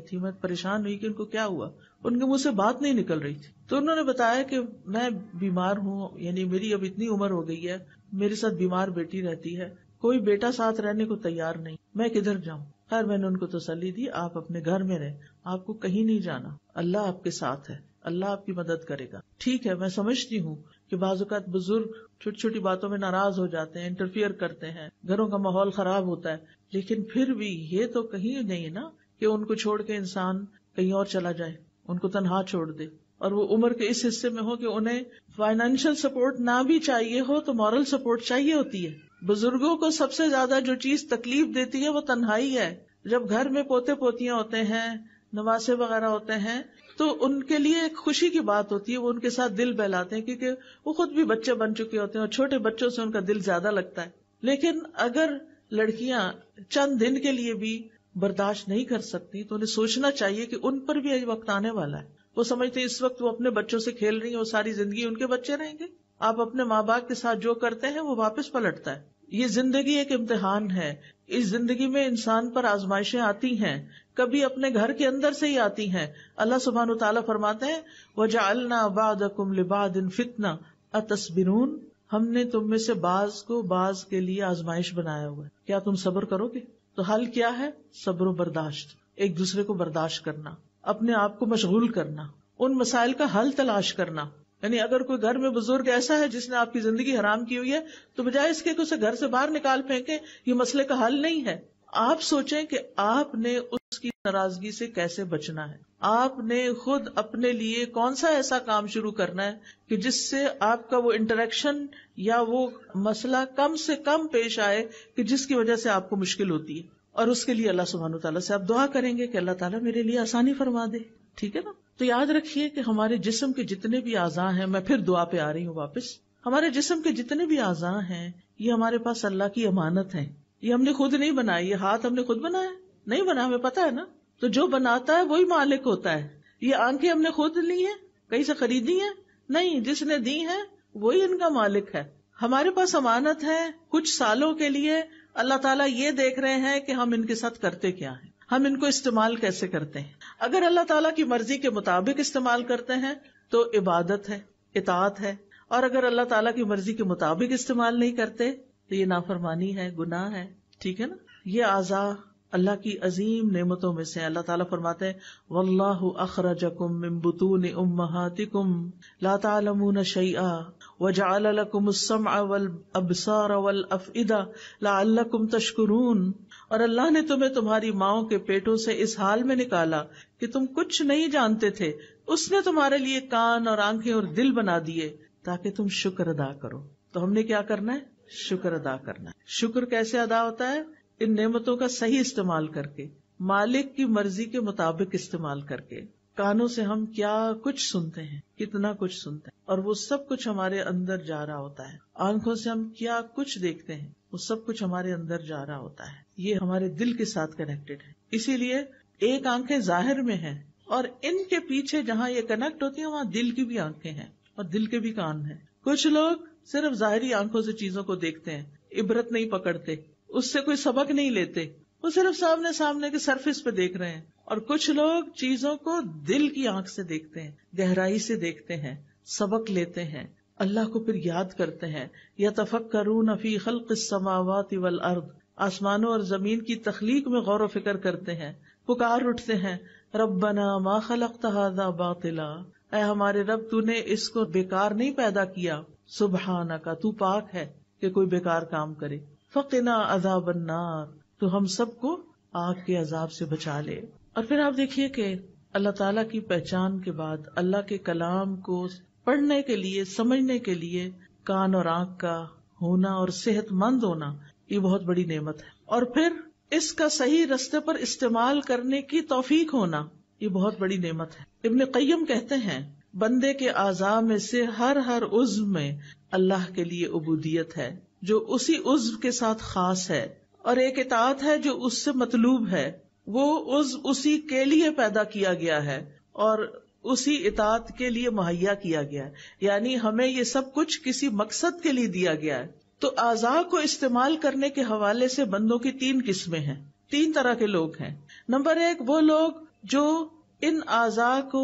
تھی. میں پریشان ہوئی کہ ان کو کیا ہوا، ان کے منہ سے بات نہیں نکل رہی تھی. تو انہوں نے بتایا کہ میں بیمار ہوں، یعنی میری اب اتنی عمر ہو گئی ہے، میرے ساتھ بیمار بیٹی رہتی ہے، کوئی بیٹا ساتھ رہنے کو تیار نہیں، میں کدھر جاؤں. خیر میں نے ان کو تسلی دی، آپ اپنے گھر میں رہیں، آپ کو کہیں نہیں جانا، اللہ آپ کے ساتھ ہے. اللہ آپ کی مدد کرے گا. ٹھیک ہے، میں سمجھتی ہوں کہ بعض اوقات بزرگ چھوٹی چھوٹی باتوں میں ناراض ہو جاتے ہیں، انٹرفیئر کرتے ہیں، گھروں کا ماحول خراب ہوتا ہے، لیکن پھر بھی یہ تو کہیں نہیں نا کہ ان کو چھوڑ کے انسان کہیں اور چلا جائے، ان کو تنہا چھوڑ دے، اور وہ عمر کے اس حصے میں ہو کہ انہیں فائنینشیل سپورٹ نہ بھی چاہیے ہو تو مورل سپورٹ چاہیے ہوتی ہے. بزرگوں کو سب سے زیادہ جو چیز تکلیف دیتی ہے وہ تنہائی ہے. جب گھر میں پوتے پوتیاں ہوتے ہیں، نواسے وغیرہ ہوتے ہیں، تو ان کے لیے ایک خوشی کی بات ہوتی ہے، وہ ان کے ساتھ دل بہلاتے ہیں کیونکہ وہ خود بھی بچے بن چکے ہوتے ہیں اور چھوٹے بچوں سے ان کا دل زیادہ لگتا ہے. لیکن اگر لڑکیاں چند دن کے لیے بھی برداشت نہیں کر سکتی تو انہیں سوچنا چاہیے کہ ان پر بھی وقت آنے والا ہے. وہ سمجھتے ہیں اس وقت وہ اپنے بچوں سے کھیل رہی ہیں، وہ ساری زندگی ان کے بچے رہیں گے. آپ اپنے ماں باپ کے ساتھ جو کرتے ہیں وہ واپس پلٹتا ہے. یہ زندگی ایک امتحان ہے. اس زندگی میں انسان پر آزمائشیں آتی ہیں، کبھی اپنے گھر کے اندر سے ہی آتی ہیں. اللہ سبحانہ وتعالیٰ فرماتے ہیں وَجَعَلْنَا بَعْضَكُمْ لِبَعْضٍ فِتْنَةً أَتَصْبِرُونَ، ہم نے تم میں سے بعض کو بعض کے لیے آزمائش بنایا ہوا ہے، کیا تم صبر کرو گے؟ تو حل کیا ہے؟ صبر و برداشت، ایک دوسرے کو برداشت کرنا، اپنے آپ کو مشغول کرنا، ان مسائل کا حل تلاش کرنا. یعنی اگر کوئی گھر میں بزرگ ایسا ہے جس نے آپ کی زندگی حرام کی ہوئی ہے تو بجائے اس کے کہ اسے گھر سے باہر نکال پھینکیں، یہ مسئلے کا حل نہیں ہے. آپ سوچیں کہ آپ نے اس کی ناراضگی سے کیسے بچنا ہے. آپ نے خود اپنے لیے کون سا ایسا کام شروع کرنا ہے کہ جس سے آپ کا وہ انٹریکشن یا وہ مسئلہ کم سے کم پیش آئے کہ جس کی وجہ سے آپ کو مشکل ہوتی ہے. اور اس کے لیے اللہ سبحانہ وتعالیٰ سے آپ دعا کریں گے کہ اللہ تعالیٰ میرے لیے آسانی فرما دے. ٹھیک ہے نا؟ تو یاد رکھیے کہ ہمارے جسم کے جتنے بھی اعضاء ہیں، میں پھر دعا پہ آ رہی ہوں واپس، ہمارے جسم کے جتنے بھی اعضاء ہیں یہ ہمارے پاس اللہ کی امانت ہے. یہ ہم نے خود نہیں بنائی. یہ ہاتھ ہم نے خود بنایا نہیں، بنا، ہمیں پتا ہے نا. تو جو بناتا ہے وہی مالک ہوتا ہے. یہ آنکھیں ہم نے خود لی ہیں، کہیں سے خریدی ہیں؟ نہیں، جس نے دی ہیں وہی ان کا مالک ہے. ہمارے پاس امانت ہے کچھ سالوں کے لیے. اللہ تعالیٰ یہ دیکھ رہے ہیں کہ ہم ان کے ساتھ کرتے کیا ہیں، ہم ان کو استعمال کیسے کرتے ہیں. اگر اللہ تعالیٰ کی مرضی کے مطابق استعمال کرتے ہیں تو عبادت ہے، اطاعت ہے، اور اگر اللہ تعالیٰ کی مرضی کے مطابق استعمال نہیں کرتے تو یہ نافرمانی ہے، گناہ ہے. ٹھیک ہے نا؟ یہ اعضاء اللہ کی عظیم نعمتوں میں سے ہیں. اللہ تعالیٰ فرماتے ہیں واللہ اخرجکم من بطون امہاتکم لا تعلمون شیئا وجعل لکم السمع والابصار والافئدہ لعلکم تشکرون. اور اللہ نے تمہیں تمہاری ماؤں کے پیٹوں سے اس حال میں نکالا کہ تم کچھ نہیں جانتے تھے. اس نے تمہارے لیے کان اور آنکھیں اور دل بنا دیے تاکہ تم شکر ادا کرو. تو ہم نے کیا کرنا ہے؟ شکر ادا کرنا ہے. شکر کیسے ادا ہوتا ہے؟ ان نعمتوں کا صحیح استعمال کر کے، مالک کی مرضی کے مطابق استعمال کر کے. کانوں سے ہم کیا کچھ سنتے ہیں، کتنا کچھ سنتے ہیں، اور وہ سب کچھ ہمارے اندر جا رہا ہوتا ہے. آنکھوں سے ہم کیا کچھ دیکھتے ہیں، وہ سب کچھ ہمارے اندر جا رہا ہوتا ہے. یہ ہمارے دل کے ساتھ کنیکٹڈ ہے. اسی لیے ایک آنکھیں ظاہر میں ہیں اور ان کے پیچھے جہاں یہ کنیکٹ ہوتی ہیں وہاں دل کی بھی آنکھیں ہیں اور دل کے بھی کان ہیں. کچھ لوگ صرف ظاہری آنکھوں سے چیزوں کو دیکھتے ہیں، عبرت نہیں پکڑتے، اس سے کوئی سبق نہیں لیتے، وہ صرف سامنے کے سرفیس پہ دیکھ رہے ہیں. اور کچھ لوگ چیزوں کو دل کی آنکھ سے دیکھتے ہیں، گہرائی سے دیکھتے ہیں، سبق لیتے ہیں، اللہ کو پھر یاد کرتے ہیں. یتفکرون فی خلق السماوات والارض، آسمانوں اور زمین کی تخلیق میں غور و فکر کرتے ہیں، پکار اٹھتے ہیں ربنا ما خلقت ھذا باطلا، اے ہمارے رب تو نے اس کو بیکار نہیں پیدا کیا، سبحانک تو پاک ہے کہ کوئی بیکار کام کرے، فقنا عذاب النار تو ہم سب کو آگ کے عذاب سے بچا لے. اور پھر آپ دیکھیے کہ اللہ تعالیٰ کی پہچان کے بعد اللہ کے کلام کو پڑھنے کے لیے، سمجھنے کے لیے کان اور آنکھ کا ہونا اور صحت مند ہونا یہ بہت بڑی نعمت ہے. اور پھر اس کا صحیح رستے پر استعمال کرنے کی توفیق ہونا یہ بہت بڑی نعمت ہے. ابن قیم کہتے ہیں بندے کے اعضاء میں سے ہر عضو میں اللہ کے لیے عبودیت ہے جو اسی عضو کے ساتھ خاص ہے، اور ایک اطاعت ہے جو اس سے مطلوب ہے. وہ عضو اسی کے لیے پیدا کیا گیا ہے اور اسی اطاعت کے لیے مہیا کیا گیا ہے. یعنی ہمیں یہ سب کچھ کسی مقصد کے لیے دیا گیا ہے. تو اعضاء کو استعمال کرنے کے حوالے سے بندوں کی 3 قسمیں ہیں، 3 طرح کے لوگ ہیں. نمبر 1 وہ لوگ جو ان اعضاء کو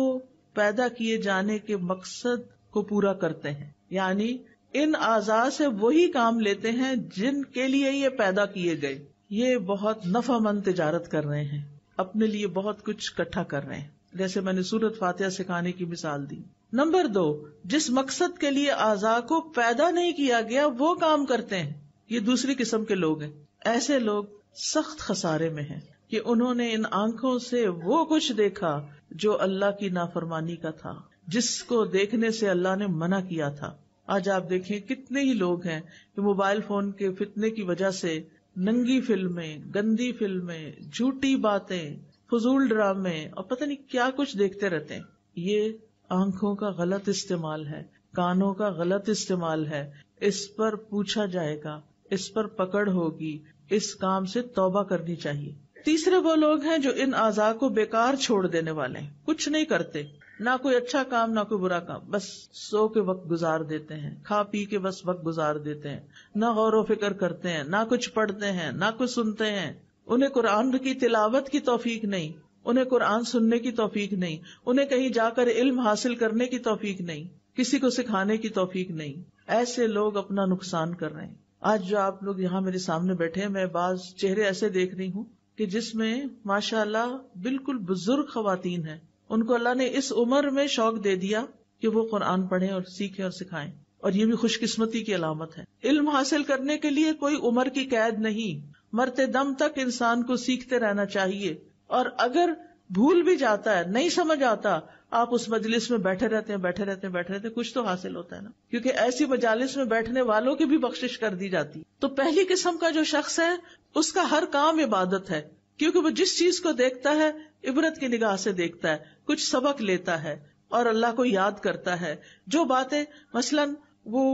پیدا کیے جانے کے مقصد کو پورا کرتے ہیں، یعنی ان اعضاء سے وہی کام لیتے ہیں جن کے لیے یہ پیدا کیے گئے. یہ بہت نفع مند تجارت کر رہے ہیں، اپنے لیے بہت کچھ اکٹھا کر رہے ہیں، جیسے میں نے سورۃ فاتحہ سکھانے کی مثال دی. نمبر 2، جس مقصد کے لیے اعضاء کو پیدا نہیں کیا گیا وہ کام کرتے ہیں. یہ دوسری قسم کے لوگ ہیں. ایسے لوگ سخت خسارے میں ہیں کہ انہوں نے ان آنکھوں سے وہ کچھ دیکھا جو اللہ کی نافرمانی کا تھا، جس کو دیکھنے سے اللہ نے منع کیا تھا. آج آپ دیکھیں کتنے ہی لوگ ہیں کہ موبائل فون کے فتنے کی وجہ سے ننگی فلمیں، گندی فلمیں، جھوٹی باتیں، فضول ڈرامے اور پتہ نہیں کیا کچھ دیکھتے رہتے ہیں. یہ آنکھوں کا غلط استعمال ہے، کانوں کا غلط استعمال ہے. اس پر پوچھا جائے گا، اس پر پکڑ ہوگی، اس کام سے توبہ کرنی چاہیے. تیسرے وہ لوگ ہیں جو ان اعضاء کو بیکار چھوڑ دینے والے ہیں، کچھ نہیں کرتے، نہ کوئی اچھا کام نہ کوئی برا کام، بس سو کے وقت گزار دیتے ہیں، کھا پی کے بس وقت گزار دیتے ہیں، نہ غور و فکر کرتے ہیں، نہ کچھ پڑھتے ہیں، نہ کچھ سنتے ہیں. انہیں قرآن کی تلاوت کی توفیق نہیں، انہیں قرآن سننے کی توفیق نہیں، انہیں کہیں جا کر علم حاصل کرنے کی توفیق نہیں، کسی کو سکھانے کی توفیق نہیں. ایسے لوگ اپنا نقصان کر رہے ہیں. آج جو آپ لوگ یہاں میرے سامنے بیٹھے ہیں، میں بعض چہرے ایسے دیکھ رہی ہوں کہ جس میں ماشاء اللہ بالکل بزرگ خواتین ہیں. ان کو اللہ نے اس عمر میں شوق دے دیا کہ وہ قرآن پڑھیں اور سیکھیں اور سکھائیں، اور یہ بھی خوش قسمتی کی علامت ہے. علم حاصل کرنے کے لیے کوئی عمر کی قید نہیں، مرتے دم تک انسان کو سیکھتے رہنا چاہیے. اور اگر بھول بھی جاتا ہے، نہیں سمجھ آتا، آپ اس مجلس میں بیٹھے رہتے ہیں، کچھ تو حاصل ہوتا ہے نا، کیونکہ ایسی مجالس میں بیٹھنے والوں کی بھی بخشش کر دی جاتی. تو پہلی قسم کا جو شخص ہے اس کا ہر کام عبادت ہے، کیونکہ وہ جس چیز کو دیکھتا ہے عبرت کی نگاہ سے دیکھتا ہے، کچھ سبق لیتا ہے اور اللہ کو یاد کرتا ہے. جو باتیں مثلاً وہ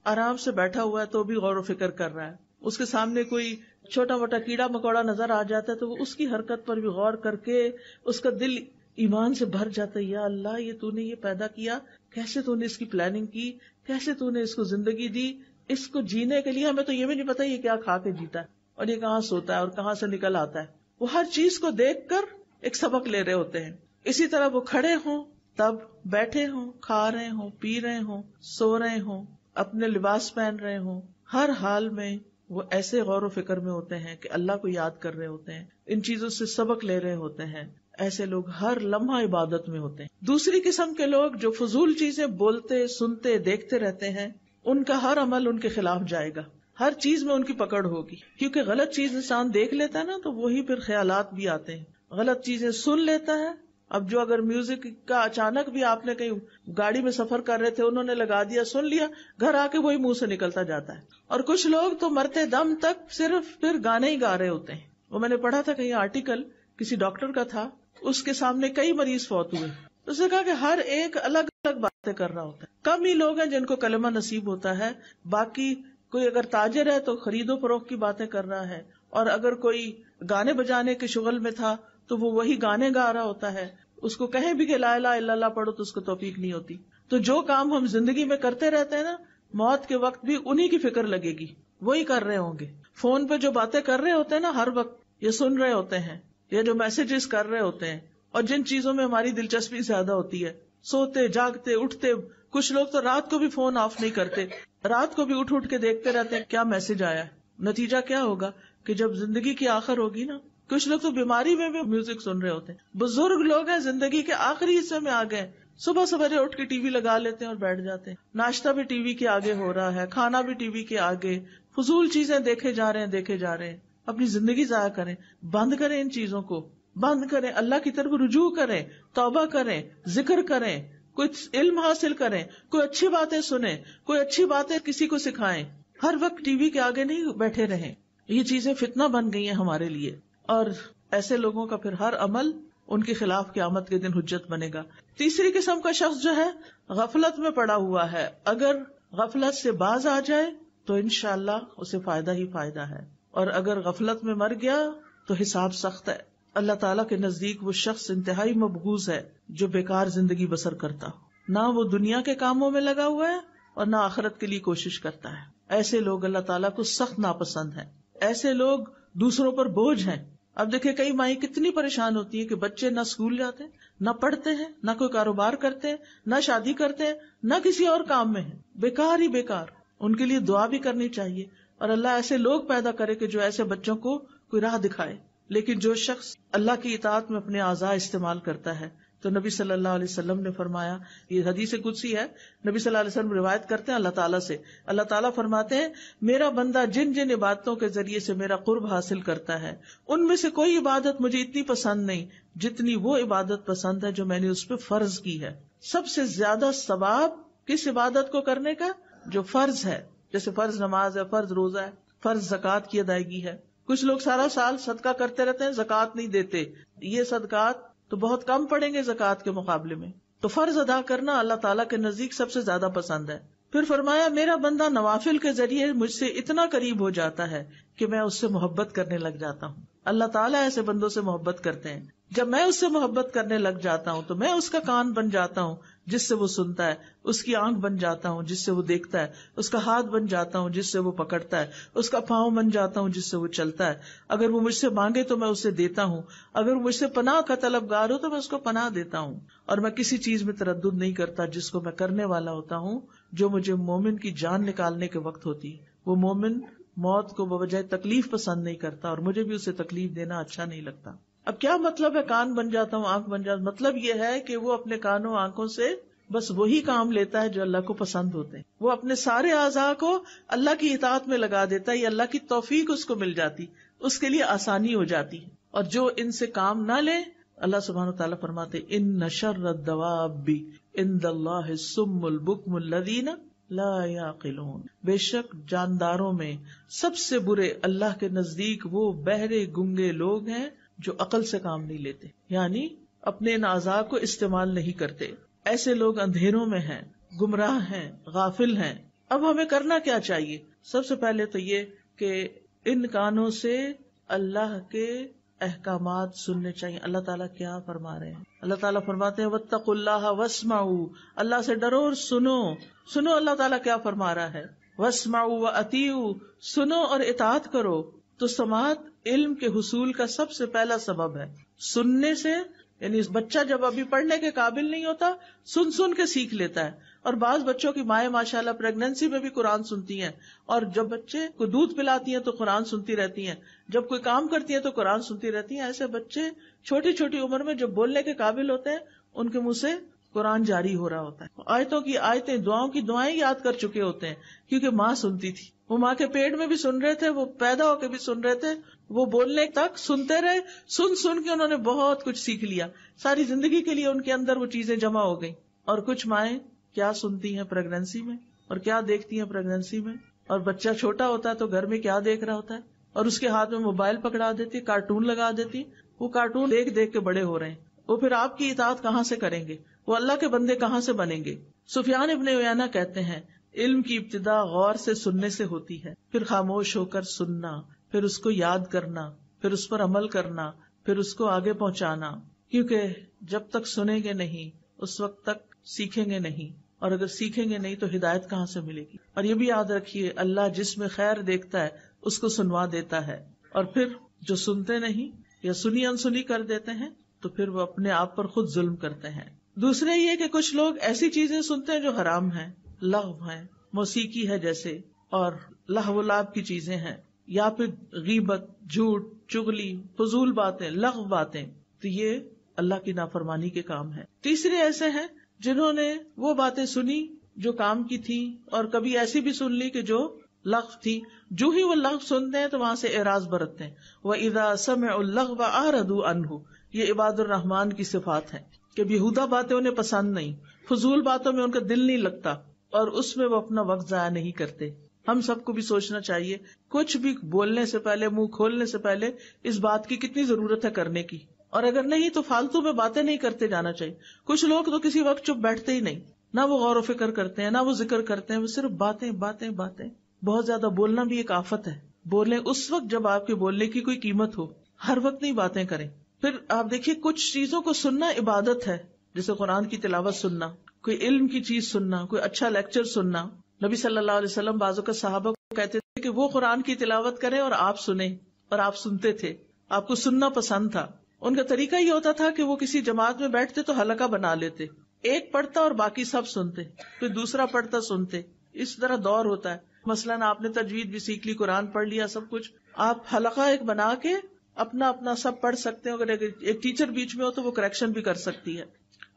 آرام سے بیٹھا ہوا ہے تو بھی غور و فکر کر رہا ہے، اس کے سامنے کوئی چھوٹا موٹا کیڑا مکوڑا نظر آ جاتا ہے تو وہ اس کی حرکت پر بھی غور کر کے اس کا دل ایمان سے بھر جاتا ہے. یا اللہ، یہ تو نے یہ پیدا کیا، کیسے تو نے اس کی پلاننگ کی، کیسے تو نے اس کو زندگی دی، اس کو جینے کے لیے ہمیں تو یہ بھی نہیں پتا یہ کیا کھا کے جیتا ہے اور یہ کہاں سوتا ہے اور کہاں سے نکل آتا ہے. وہ ہر چیز کو دیکھ کر ایک سبق لے رہے ہوتے ہیں. اسی طرح وہ کھڑے ہوں تب، بیٹھے ہوں، کھا رہے ہوں، پی رہے ہوں، سو رہے ہوں، اپنے لباس پہن رہے ہوں، ہر حال میں وہ ایسے غور و فکر میں ہوتے ہیں کہ اللہ کو یاد کر رہے ہوتے ہیں، ان چیزوں سے سبق لے رہے ہوتے ہیں. ایسے لوگ ہر لمحہ عبادت میں ہوتے ہیں. دوسری قسم کے لوگ جو فضول چیزیں بولتے، سنتے، دیکھتے رہتے ہیں، ان کا ہر عمل ان کے خلاف جائے گا، ہر چیز میں ان کی پکڑ ہوگی. کیونکہ غلط چیز انسان دیکھ لیتا ہے نا تو وہی پھر خیالات بھی آتے ہیں. غلط چیزیں سن لیتا ہے. اب جو اگر میوزک کا اچانک بھی آپ نے کہیں گاڑی میں سفر کر رہے تھے انہوں نے لگا دیا، سن لیا، گھر آ کے وہی منہ سے نکلتا جاتا ہے. اور کچھ لوگ تو مرتے دم تک صرف پھر گانے ہی گا رہے ہوتے ہیں. وہ میں نے پڑھا تھا کہیں آرٹیکل، کسی ڈاکٹر کا تھا، اس کے سامنے کئی مریض فوت ہوئے. اس نے کہا کہ ہر ایک الگ الگ باتیں کر رہا ہوتا ہے. کم ہی لوگ ہیں جن کو کلمہ نصیب ہوتا ہے. باقی کوئی اگر تاجر ہے تو خرید و فروخت کی باتیں کر رہا ہے، اور اگر کوئی گانے بجانے کے شغل میں تھا تو وہ وہی گانے گا رہا ہوتا ہے. اس کو کہیں بھی کہ لا الہ الا اللہ پڑھو تو اس کو توفیق نہیں ہوتی. تو جو کام ہم زندگی میں کرتے رہتے ہیں نا، موت کے وقت بھی انہی کی فکر لگے گی، وہی کر رہے ہوں گے. فون پہ جو باتیں کر رہے ہوتے ہیں نا ہر وقت، یہ سن رہے ہوتے ہیں، یا جو میسجز کر رہے ہوتے ہیں، اور جن چیزوں میں ہماری دلچسپی زیادہ ہوتی ہے، سوتے جاگتے اٹھتے. کچھ لوگ تو رات کو بھی فون آف نہیں کرتے، رات کو بھی اٹھ کے دیکھتے رہتے ہیں کیا میسج آیا ہے. نتیجہ کیا ہوگا کہ جب زندگی کی آخر ہوگی نا، کچھ لوگ تو بیماری میں بھی میوزک سن رہے ہوتے ہیں. بزرگ لوگ ہیں زندگی کے آخری حصے میں آ گئے، صبح سویرے اٹھ کے ٹی وی لگا لیتے ہیں اور بیٹھ جاتے ہیں. ناشتہ بھی ٹی وی کے آگے ہو رہا ہے، کھانا بھی ٹی وی کے آگے، فضول چیزیں دیکھے جا رہے ہیں. اپنی زندگی ضائع کریں. بند کریں، ان چیزوں کو بند کریں، اللہ کی طرف رجوع کریں، توبہ کریں، ذکر کریں، کچھ علم حاصل کریں، کوئی اچھی باتیں سنیں، کوئی اچھی باتیں کسی کو سکھائیں. ہر وقت ٹی وی کے آگے نہیں بیٹھے رہیں. یہ چیزیں فتنہ بن گئی ہیں ہمارے لیے، اور ایسے لوگوں کا پھر ہر عمل ان کے خلاف قیامت کے دن حجت بنے گا. تیسری قسم کا شخص جو ہے غفلت میں پڑا ہوا ہے. اگر غفلت سے باز آ جائے تو انشاءاللہ اسے فائدہ ہی فائدہ ہے، اور اگر غفلت میں مر گیا تو حساب سخت ہے. اللہ تعالیٰ کے نزدیک وہ شخص انتہائی مبغوض ہے جو بیکار زندگی بسر کرتا ہو، نہ وہ دنیا کے کاموں میں لگا ہوا ہے اور نہ آخرت کے لیے کوشش کرتا ہے. ایسے لوگ اللہ تعالیٰ کو سخت ناپسند ہیں. ایسے لوگ دوسروں پر بوجھ ہیں. اب دیکھیں کئی مائیں کتنی پریشان ہوتی ہیں کہ بچے نہ اسکول جاتے ہیں، نہ پڑھتے ہیں، نہ کوئی کاروبار کرتے ہیں، نہ شادی کرتے ہیں، نہ کسی اور کام میں ہیں، بیکار ہی بیکار. ان کے لیے دعا بھی کرنی چاہیے، اور اللہ ایسے لوگ پیدا کرے کہ جو ایسے بچوں کو کوئی راہ دکھائے. لیکن جو شخص اللہ کی اطاعت میں اپنے اعضاء استعمال کرتا ہے، تو نبی صلی اللہ علیہ وسلم نے فرمایا، یہ حدیث قدسی ہے، نبی صلی اللہ علیہ وسلم روایت کرتے ہیں اللہ تعالیٰ سے، اللہ تعالیٰ فرماتے ہیں میرا بندہ جن جن عبادتوں کے ذریعے سے میرا قرب حاصل کرتا ہے ان میں سے کوئی عبادت مجھے اتنی پسند نہیں جتنی وہ عبادت پسند ہے جو میں نے اس پہ فرض کی ہے۔ سب سے زیادہ ثواب کس عبادت کو کرنے کا؟ جو فرض ہے، جیسے فرض نماز ہے، فرض روزہ ہے، فرض زکوٰۃ کی ادائیگی ہے۔ کچھ لوگ سارا سال صدقہ کرتے رہتے ہیں، زکوٰۃ نہیں دیتے، یہ صدقات تو بہت کم پڑیں گے زکوٰۃ کے مقابلے میں۔ تو فرض ادا کرنا اللہ تعالیٰ کے نزدیک سب سے زیادہ پسند ہے۔ پھر فرمایا میرا بندہ نوافل کے ذریعے مجھ سے اتنا قریب ہو جاتا ہے کہ میں اس سے محبت کرنے لگ جاتا ہوں۔ اللہ تعالیٰ ایسے بندوں سے محبت کرتے ہیں۔ جب میں اس سے محبت کرنے لگ جاتا ہوں تو میں اس کا کان بن جاتا ہوں جس سے وہ سنتا ہے، اس کی آنکھ بن جاتا ہوں جس سے وہ دیکھتا ہے، اس کا ہاتھ بن جاتا ہوں جس سے وہ پکڑتا ہے، اس کا پاؤں بن جاتا ہوں جس سے وہ چلتا ہے۔ اگر وہ مجھ سے مانگے تو میں اسے دیتا ہوں، اگر وہ مجھ سے پناہ کا طلبگار ہو تو میں اس کو پناہ دیتا ہوں، اور میں کسی چیز میں تردد نہیں کرتا جس کو میں کرنے والا ہوتا ہوں جو مجھے مومن کی جان نکالنے کے وقت ہوتی۔ وہ مومن موت کو بوجہ تکلیف پسند نہیں کرتا، اور مجھے بھی اسے تکلیف دینا اچھا نہیں لگتا۔ اب کیا مطلب ہے کان بن جاتا ہوں، آنکھ بن جاتا ہوں؟ مطلب یہ ہے کہ وہ اپنے کانوں آنکھوں سے بس وہی کام لیتا ہے جو اللہ کو پسند ہوتے ہیں۔ وہ اپنے سارے اعضاء کو اللہ کی اطاعت میں لگا دیتا ہے، یا اللہ کی توفیق اس کو مل جاتی، اس کے لیے آسانی ہو جاتی ہے۔ اور جو ان سے کام نہ لے، اللہ سبحانہ وتعالیٰ فرماتے ان شر الدواب عند اللہ الصم البکم الذین لا یعقلون، بے شک جانداروں میں سب سے برے اللہ کے نزدیک وہ بہرے گنگے لوگ ہیں جو عقل سے کام نہیں لیتے، یعنی اپنے ان اعضاء کو استعمال نہیں کرتے۔ ایسے لوگ اندھیروں میں ہیں، گمراہ ہیں، غافل ہیں۔ اب ہمیں کرنا کیا چاہیے؟ سب سے پہلے تو یہ کہ ان کانوں سے اللہ کے احکامات سننے چاہیے۔ اللہ تعالیٰ کیا فرما رہے ہیں؟ اللہ تعالیٰ فرماتے ہیں واتقوا اللہ واسمعوا، اللہ سے ڈرو اور سنو۔ سنو اللہ تعالیٰ کیا فرما رہا ہے۔ واسمعوا واطیعوا، سنو اور اطاعت کرو۔ تو سماعت علم کے حصول کا سب سے پہلا سبب ہے۔ سننے سے، یعنی بچہ جب ابھی پڑھنے کے قابل نہیں ہوتا، سن سن کے سیکھ لیتا ہے۔ اور بعض بچوں کی مائیں ماشاءاللہ پریگنینسی میں بھی قرآن سنتی ہیں، اور جب بچے کو دودھ پلاتی ہیں تو قرآن سنتی رہتی ہیں، جب کوئی کام کرتی ہیں تو قرآن سنتی رہتی ہیں۔ ایسے بچے چھوٹی چھوٹی عمر میں جب بولنے کے قابل ہوتے ہیں، ان کے منہ سے قرآن جاری ہو رہا ہوتا ہے، آیتوں کی آیتیں، دعاؤں کی دعائیں یاد کر چکے ہوتے ہیں، کیونکہ ماں سنتی تھی۔ وہ ماں کے پیٹ میں بھی سن رہے تھے، وہ پیدا ہو کے بھی سن رہے تھے، وہ بولنے تک سنتے رہے، سن سن کے انہوں نے بہت کچھ سیکھ لیا، ساری زندگی کے لیے ان کے اندر وہ چیزیں جمع ہو گئی۔ اور کچھ مائیں کیا سنتی ہیں پریگنینسی میں، اور کیا دیکھتی ہیں پریگنینسی میں، اور بچہ چھوٹا ہوتا ہے تو گھر میں کیا دیکھ رہا ہوتا ہے، اور اس کے ہاتھ میں موبائل پکڑا دیتی، کارٹون لگا دیتی، وہ کارٹون دیکھ دیکھ کے بڑے ہو رہے ہیں۔ وہ پھر آپ کی اطاعت کہاں سے کریں گے؟ وہ اللہ کے بندے کہاں سے بنیں گے؟ سفیان ابن عیینہ کہتے ہیں علم کی ابتدا غور سے سننے سے ہوتی ہے، پھر خاموش ہو کر سننا، پھر اس کو یاد کرنا، پھر اس پر عمل کرنا، پھر اس کو آگے پہنچانا، کیونکہ جب تک سنیں گے نہیں اس وقت تک سیکھیں گے نہیں، اور اگر سیکھیں گے نہیں تو ہدایت کہاں سے ملے گی؟ اور یہ بھی یاد رکھیے اللہ جس میں خیر دیکھتا ہے اس کو سنوا دیتا ہے، اور پھر جو سنتے نہیں یا سنی انسنی کر دیتے ہیں تو پھر وہ اپنے آپ پر خود ظلم کرتے ہیں۔ دوسرے یہ کہ کچھ لوگ ایسی چیزیں سنتے ہیں جو حرام ہیں، لغو ہیں، موسیقی ہے جیسے، اور لہو و لعب کی چیزیں ہیں، یا پھر غیبت، جھوٹ، چغلی، فضول باتیں، لغو باتیں، تو یہ اللہ کی نافرمانی کے کام ہے۔ تیسرے ایسے ہیں جنہوں نے وہ باتیں سنی جو کام کی تھی، اور کبھی ایسی بھی سن لی کہ جو لغو تھی، جو ہی وہ لغو سنتے ہیں تو وہاں سے اعراض برتتے ہیں۔ وَإِذَا سَمِعُوا اللَّغْوَ أَعْرَضُوا عَنْهُ، یہ عباد الرحمان کی صفات ہے کہ بیہودہ باتیں انہیں پسند نہیں، فضول باتوں میں ان کا دل نہیں لگتا، اور اس میں وہ اپنا وقت ضائع نہیں کرتے۔ ہم سب کو بھی سوچنا چاہیے کچھ بھی بولنے سے پہلے، منہ کھولنے سے پہلے اس بات کی کتنی ضرورت ہے کرنے کی، اور اگر نہیں تو فالتو میں باتیں نہیں کرتے جانا چاہیے۔ کچھ لوگ تو کسی وقت چپ بیٹھتے ہی نہیں، نہ وہ غور و فکر کرتے ہیں، نہ وہ ذکر کرتے ہیں، وہ صرف باتیں باتیں باتیں۔ بہت زیادہ بولنا بھی ایک آفت ہے۔ بولیں اس وقت جب آپ کے بولنے کی کوئی قیمت ہو، ہر وقت نہیں باتیں کریں۔ پھر آپ دیکھیے کچھ چیزوں کو سننا عبادت ہے، جیسے قرآن کی تلاوت سننا، کوئی علم کی چیز سننا، کوئی اچھا لیکچر سننا۔ نبی صلی اللہ علیہ وسلم بعض اوقات صحابہ کو کہتے تھے کہ وہ قرآن کی تلاوت کریں اور آپ سنیں، اور آپ سنتے تھے، آپ کو سننا پسند تھا۔ ان کا طریقہ یہ ہوتا تھا کہ وہ کسی جماعت میں بیٹھتے تو حلقہ بنا لیتے، ایک پڑھتا اور باقی سب سنتے، پھر دوسرا پڑھتا سنتے، اس طرح دور ہوتا ہے۔ مثلاً آپ نے تجوید بھی سیکھ لی، قرآن پڑھ لیا، سب کچھ، آپ حلقہ ایک بنا کے اپنا اپنا سب پڑھ سکتے ہیں. اگر ایک ٹیچر بیچ میں ہو تو وہ کریکشن بھی کر سکتی ہے.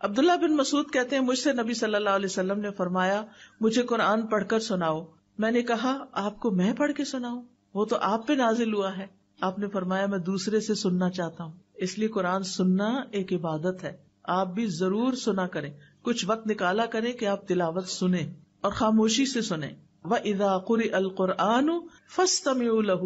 عبداللہ بن مسعود کہتے ہیں مجھ سے نبی صلی اللہ علیہ وسلم نے فرمایا مجھے قرآن پڑھ کر سناؤ. میں نے کہا آپ کو میں پڑھ کے سناؤں؟ وہ تو آپ پہ نازل ہوا ہے. آپ نے فرمایا میں دوسرے سے سننا چاہتا ہوں. اس لیے قرآن سننا ایک عبادت ہے. آپ بھی ضرور سنا کریں, کچھ وقت نکالا کریں کہ آپ تلاوت سنیں اور خاموشی سے سنیں. وَإِذَا قُرِئَ الْقُرْآنُ فَاسْتَمِعُوا لَهُ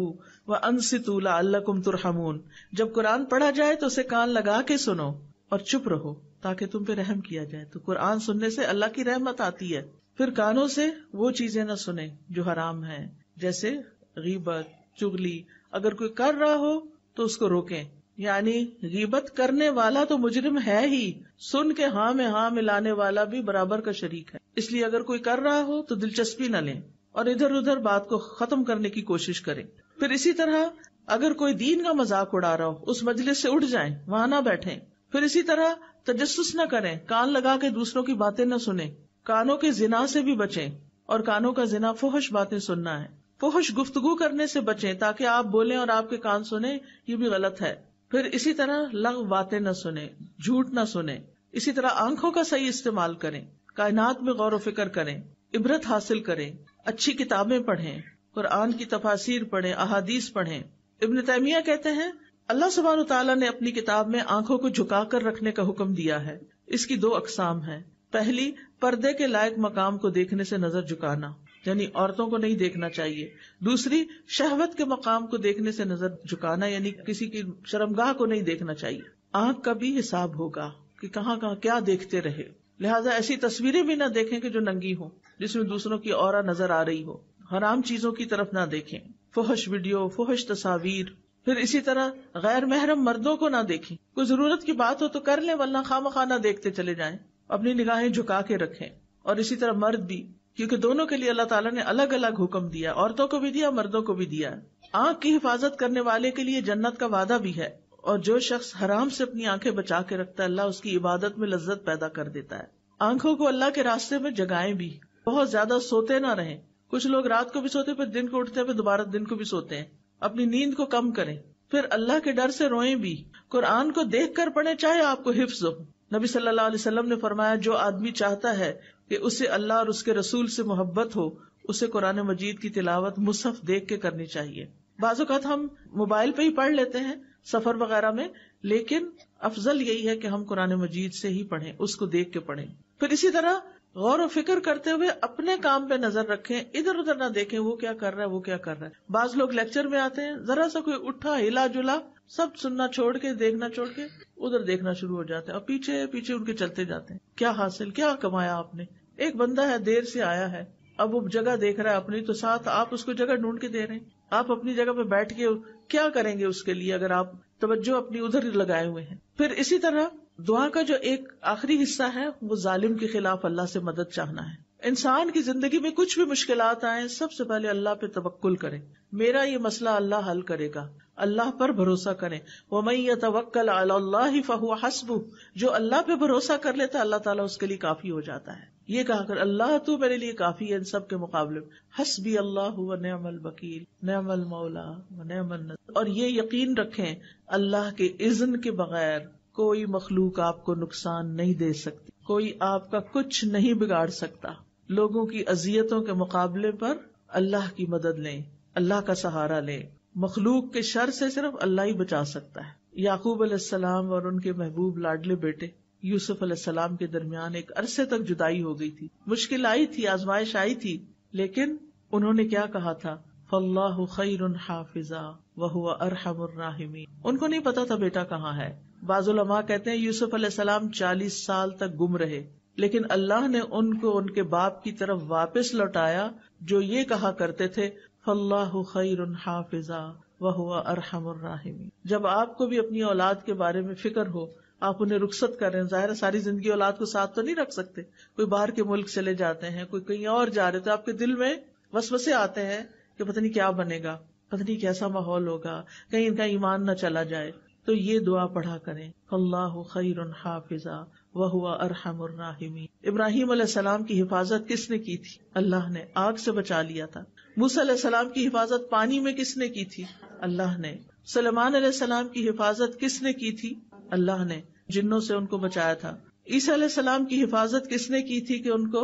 وَأَنصِتُوا لَعَلَّكُمْ تُرْحَمُونَ. جب قرآن پڑھا جائے تو اسے کان لگا کے سنو اور چپ رہو تاکہ تم پہ رحم کیا جائے. تو قرآن سننے سے اللہ کی رحمت آتی ہے. پھر کانوں سے وہ چیزیں نہ سنیں جو حرام ہیں, جیسے غیبت, چغلی. اگر کوئی کر رہا ہو تو اس کو روکیں. یعنی غیبت کرنے والا تو مجرم ہے ہی, سن کے ہاں میں ہاں ملانے والا بھی برابر کا شریک ہے. اس لیے اگر کوئی کر رہا ہو تو دلچسپی نہ لیں اور ادھر ادھر بات کو ختم کرنے کی کوشش کریں. پھر اسی طرح اگر کوئی دین کا مذاق اڑا رہا ہو اس مجلس سے اٹھ جائیں, وہاں نہ بیٹھیں. پھر اسی طرح تجسس نہ کریں, کان لگا کے دوسروں کی باتیں نہ سنیں. کانوں کے زنا سے بھی بچیں, اور کانوں کا زنا فحش باتیں سننا ہے. فحش گفتگو کرنے سے بچیں تاکہ آپ بولیں اور آپ کے کان سنیں, یہ بھی غلط ہے. پھر اسی طرح لغو باتیں نہ سنیں, جھوٹ نہ سنیں. اسی طرح آنکھوں کا صحیح استعمال کریں, کائنات میں غور و فکر کریں, عبرت حاصل کریں, اچھی کتابیں پڑھیں, قرآن کی تفاسیر پڑھیں, احادیث پڑھیں. ابن تیمیہ کہتے ہیں اللہ سبحانہ وتعالیٰ نے اپنی کتاب میں آنکھوں کو جھکا کر رکھنے کا حکم دیا ہے. اس کی 2 اقسام ہیں. پہلی, پردے کے لائق مقام کو دیکھنے سے نظر جھکانا, یعنی عورتوں کو نہیں دیکھنا چاہیے. دوسری, شہوت کے مقام کو دیکھنے سے نظر جھکانا, یعنی کسی کی شرمگاہ کو نہیں دیکھنا چاہیے. آنکھ کا بھی حساب ہوگا کہ کہاں کہاں کیا دیکھتے رہے. لہٰذا ایسی تصویریں بھی نہ دیکھیں کہ جو ننگی ہوں, جس میں دوسروں کی عورت نظر آ رہی ہو. حرام چیزوں کی طرف نہ دیکھیں, فحش ویڈیو, فحش تصاویر. پھر اسی طرح غیر محرم مردوں کو نہ دیکھیں. کوئی ضرورت کی بات ہو تو کر لیں, ورنہ خواہ نہ دیکھتے چلے جائیں. اپنی نگاہیں جھکا کے رکھیں. اور اسی طرح مرد بھی, کیونکہ دونوں کے لیے اللہ تعالیٰ نے الگ الگ حکم دیا, عورتوں کو بھی دیا, مردوں کو بھی دیا. آنکھ کی حفاظت کرنے والے کے لیے جنت کا وعدہ بھی ہے, اور جو شخص حرام سے اپنی آنکھیں بچا کے رکھتا ہے اللہ اس کی عبادت میں لذت پیدا کر دیتا ہے. آنکھوں کو اللہ کے راستے میں جگائیں بھی, بہت زیادہ سوتے نہ رہیں. کچھ لوگ رات کو بھی سوتے پھر دن کو اٹھتے ہیں, پھر دوبارہ دن کو بھی سوتے ہیں. اپنی نیند کو کم کریں. پھر اللہ کے ڈر سے روئیں بھی. قرآن کو دیکھ کر پڑھیں چاہے آپ کو حفظ ہو. نبی صلی اللہ علیہ وسلم نے فرمایا جو آدمی چاہتا ہے کہ اسے اللہ اور اس کے رسول سے محبت ہو, اسے قرآن مجید کی تلاوت مصحف دیکھ کے کرنی چاہیے. بعض اوقات ہم موبائل پہ ہی پڑھ لیتے ہیں سفر وغیرہ میں, لیکن افضل یہی ہے کہ ہم قرآن مجید سے ہی پڑھیں, اس کو دیکھ کے پڑھیں. پھر اسی طرح غور و فکر کرتے ہوئے اپنے کام پہ نظر رکھیں, ادھر ادھر نہ دیکھیں وہ کیا کر رہا ہے وہ کیا کر رہا ہے. بعض لوگ لیکچر میں آتے ہیں, ذرا سا کوئی اٹھا ہلا جلا سب سننا چھوڑ کے, دیکھنا چھوڑ کے ادھر دیکھنا شروع ہو جاتے ہیں, اور پیچھے پیچھے ان کے چلتے جاتے ہیں. کیا حاصل, کیا کمایا آپ نے؟ ایک بندہ ہے دیر سے آیا ہے, اب وہ جگہ دیکھ رہا ہے اپنی, تو ساتھ آپ اس کو جگہ ڈھونڈ کے دے رہے ہیں. آپ اپنی جگہ پہ بیٹھ کے کیا کریں گے اس کے لیے اگر آپ توجہ اپنی ادھر لگائے ہوئے ہیں. پھر اسی طرح دعا کا جو ایک آخری حصہ ہے وہ ظالم کے خلاف اللہ سے مدد چاہنا ہے. انسان کی زندگی میں کچھ بھی مشکلات آئیں, سب سے پہلے اللہ پہ توکل کریں. میرا یہ مسئلہ اللہ حل کرے گا, اللہ پر بھروسہ کریں. وَمَن يَتَوَكَّلْ عَلَى اللَّهِ فَهُوَ حَسْبُهُ, جو اللہ پہ بھروسہ کر لیتا ہے اللہ تعالیٰ اس کے لیے کافی ہو جاتا ہے. یہ کہا کر اللہ تو میرے لیے کافی ہے ان سب کے مقابلے میں. حسبی اللہ ونعم الوکیل نعم المولا ونعم النصیر. اور یہ یقین رکھیں اللہ کے اذن کے بغیر کوئی مخلوق آپ کو نقصان نہیں دے سکتی, کوئی آپ کا کچھ نہیں بگاڑ سکتا. لوگوں کی اذیتوں کے مقابلے پر اللہ کی مدد لیں, اللہ کا سہارا لیں. مخلوق کے شر سے صرف اللہ ہی بچا سکتا ہے. یعقوب علیہ السلام اور ان کے محبوب لاڈلے بیٹے یوسف علیہ السلام کے درمیان ایک عرصے تک جدائی ہو گئی تھی, مشکل آئی تھی, آزمائش آئی تھی, لیکن انہوں نے کیا کہا تھا, فَاللَّهُ خَيْرٌ حَافِظًا وَهُوَ أَرْحَمُ الرَّاحِمِينَ. ان کو نہیں پتا تھا بیٹا کہاں ہے. بعض علماء کہتے ہیں یوسف علیہ السلام 40 سال تک گم رہے, لیکن اللہ نے ان کو ان کے باپ کی طرف واپس لوٹایا جو یہ کہا کرتے تھے فَاللَّهُ خَيْرٌ حَافِظًا وَهُوَ أَرْحَمُ الرَّاحِمِينَ. جب آپ کو بھی اپنی اولاد کے بارے میں فکر ہو, آپ انہیں رخصت کر رہے ہیں, ظاہر ساری زندگی اولاد کو ساتھ تو نہیں رکھ سکتے, کوئی باہر کے ملک چلے جاتے ہیں, کوئی کہیں اور جا رہے, تو آپ کے دل میں وسوسے آتے ہیں کہ پتہ نہیں کیا بنے گا, پتہ نہیں کیسا ماحول ہوگا, کہیں ان کا ایمان نہ چلا جائے. تو یہ دعا پڑھا کریں, اللہ خیر حافظا وہو ارحم الراحمین. ابراہیم علیہ السلام کی حفاظت کس نے کی تھی؟ اللہ نے. آگ سے بچا لیا تھا. موسیٰ علیہ السلام کی حفاظت پانی میں کس نے کی تھی؟ اللہ نے. سلیمان علیہ السلام کی حفاظت کس نے کی تھی؟ اللہ نے. جنوں سے ان کو بچایا تھا. عیسیٰ علیہ السلام کی حفاظت کس نے کی تھی کہ ان کو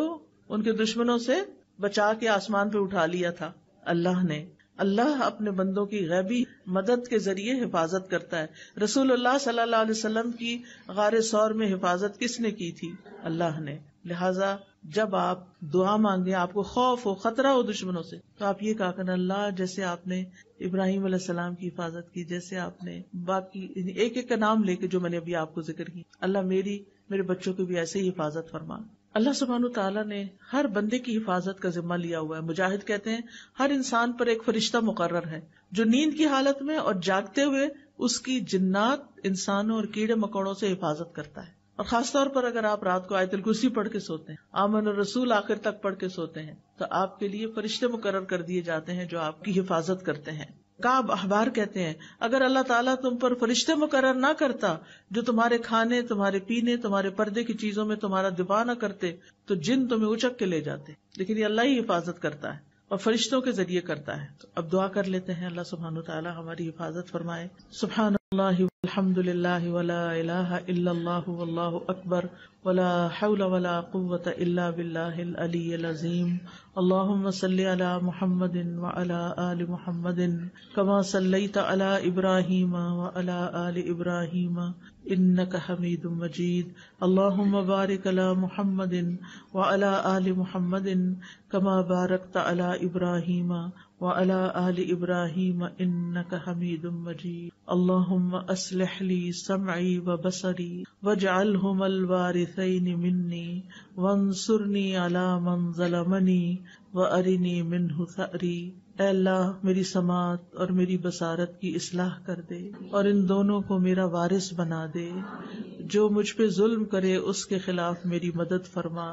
ان کے دشمنوں سے بچا کے آسمان پہ اٹھا لیا تھا؟ اللہ نے. اللہ اپنے بندوں کی غیبی مدد کے ذریعے حفاظت کرتا ہے. رسول اللہ صلی اللہ علیہ وسلم کی غار ثور میں حفاظت کس نے کی تھی؟ اللہ نے. لہٰذا جب آپ دعا مانگے، آپ کو خوف ہو، خطرہ ہو دشمنوں سے، تو آپ یہ کہا کرنا، اللہ جیسے آپ نے ابراہیم علیہ السلام کی حفاظت کی، جیسے آپ نے باقی ایک ایک کا نام لے کے جو میں نے ابھی آپ کو ذکر کی، اللہ میرے بچوں کی بھی ایسے ہی حفاظت فرما. اللہ سبحانہ تعالیٰ نے ہر بندے کی حفاظت کا ذمہ لیا ہوا ہے. مجاہد کہتے ہیں ہر انسان پر ایک فرشتہ مقرر ہے جو نیند کی حالت میں اور جاگتے ہوئے اس کی جنات، انسانوں اور کیڑے مکوڑوں سے حفاظت کرتا ہے. اور خاص طور پر اگر آپ رات کو آیت الکرسی پڑھ کے سوتے ہیں، آمن الرسول آخر تک پڑھ کے سوتے ہیں، تو آپ کے لیے فرشتے مقرر کر دیے جاتے ہیں جو آپ کی حفاظت کرتے ہیں. کعب احبار کہتے ہیں اگر اللہ تعالیٰ تم پر فرشتے مقرر نہ کرتا جو تمہارے کھانے، تمہارے پینے، تمہارے پردے کی چیزوں میں تمہارا دفاع نہ کرتے تو جن تمہیں اچک کے لے جاتے. لیکن یہ اللہ ہی حفاظت کرتا ہے اور فرشتوں کے ذریعے کرتا ہے. تو اب دعا کر لیتے ہیں اللہ سبحانہ وتعالی ہماری حفاظت فرمائے. سبحان اللہ والحمد للہ ولا الہ الا اللہ واللہ اکبر ولا حول ولا قوة الا باللہ العلی العظیم. اللہم صلی علی محمد وعلی آل محمد کما صلیت علی ابراہیم وعلی آل ابراہیم انک حمید مجید. اللہم بارک علی محمد وعلی آل محمد کما بارکت علی ابراہیم وعلی آل ابراہیم انک حمید مجید. اللہم اصلح لی سمعی وبصری واجعلہما الوارثین منی وانصرنی علی من ظلمنی وارنی منہ ثأری. اے اللہ میری سماعت اور میری بصارت کی اصلاح کر دے اور ان دونوں کو میرا وارث بنا دے. جو مجھ پہ ظلم کرے اس کے خلاف میری مدد فرما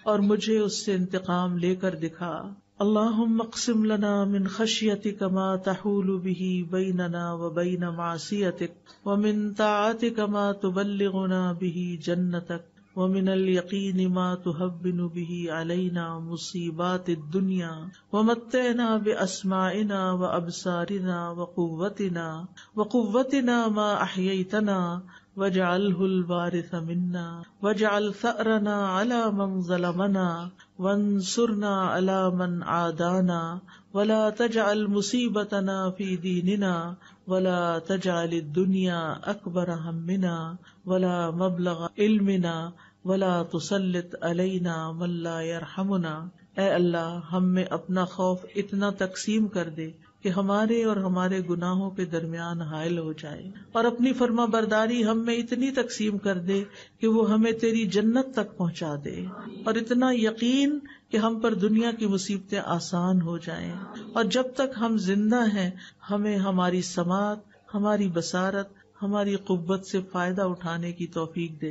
اور مجھے اس سے انتقام لے کر دکھا. اللہم اقسم لنا من خشیتک ما تحول به بیننا وبین معصیتک ومن طاعتک ما تبلغنا به جنتک ومن الیقین ما تهون به علینا مصیبات الدنیا ومتعنا باسماعنا وابصارنا وقوتنا ما احییتنا واجعلہ الوارث منا واجعل ثأرنا علی من ظلمنا وانصرنا علی من عادانا ولا تجعل مصیبتنا فی دیننا ولا تجعل الدنیا اکبر ہمنا ولا مبلغ علمنا ولا تسلط علینا من لا یرحمنا. اے اللہ ہم میں اپنا خوف اتنا تقسیم کر دے کہ ہمارے اور ہمارے گناہوں کے درمیان حائل ہو جائے، اور اپنی فرما برداری ہم میں اتنی تقسیم کر دے کہ وہ ہمیں تیری جنت تک پہنچا دے، اور اتنا یقین کہ ہم پر دنیا کی مصیبتیں آسان ہو جائیں. اور جب تک ہم زندہ ہیں ہمیں ہماری سماعت، ہماری بصارت، ہماری قوت سے فائدہ اٹھانے کی توفیق دے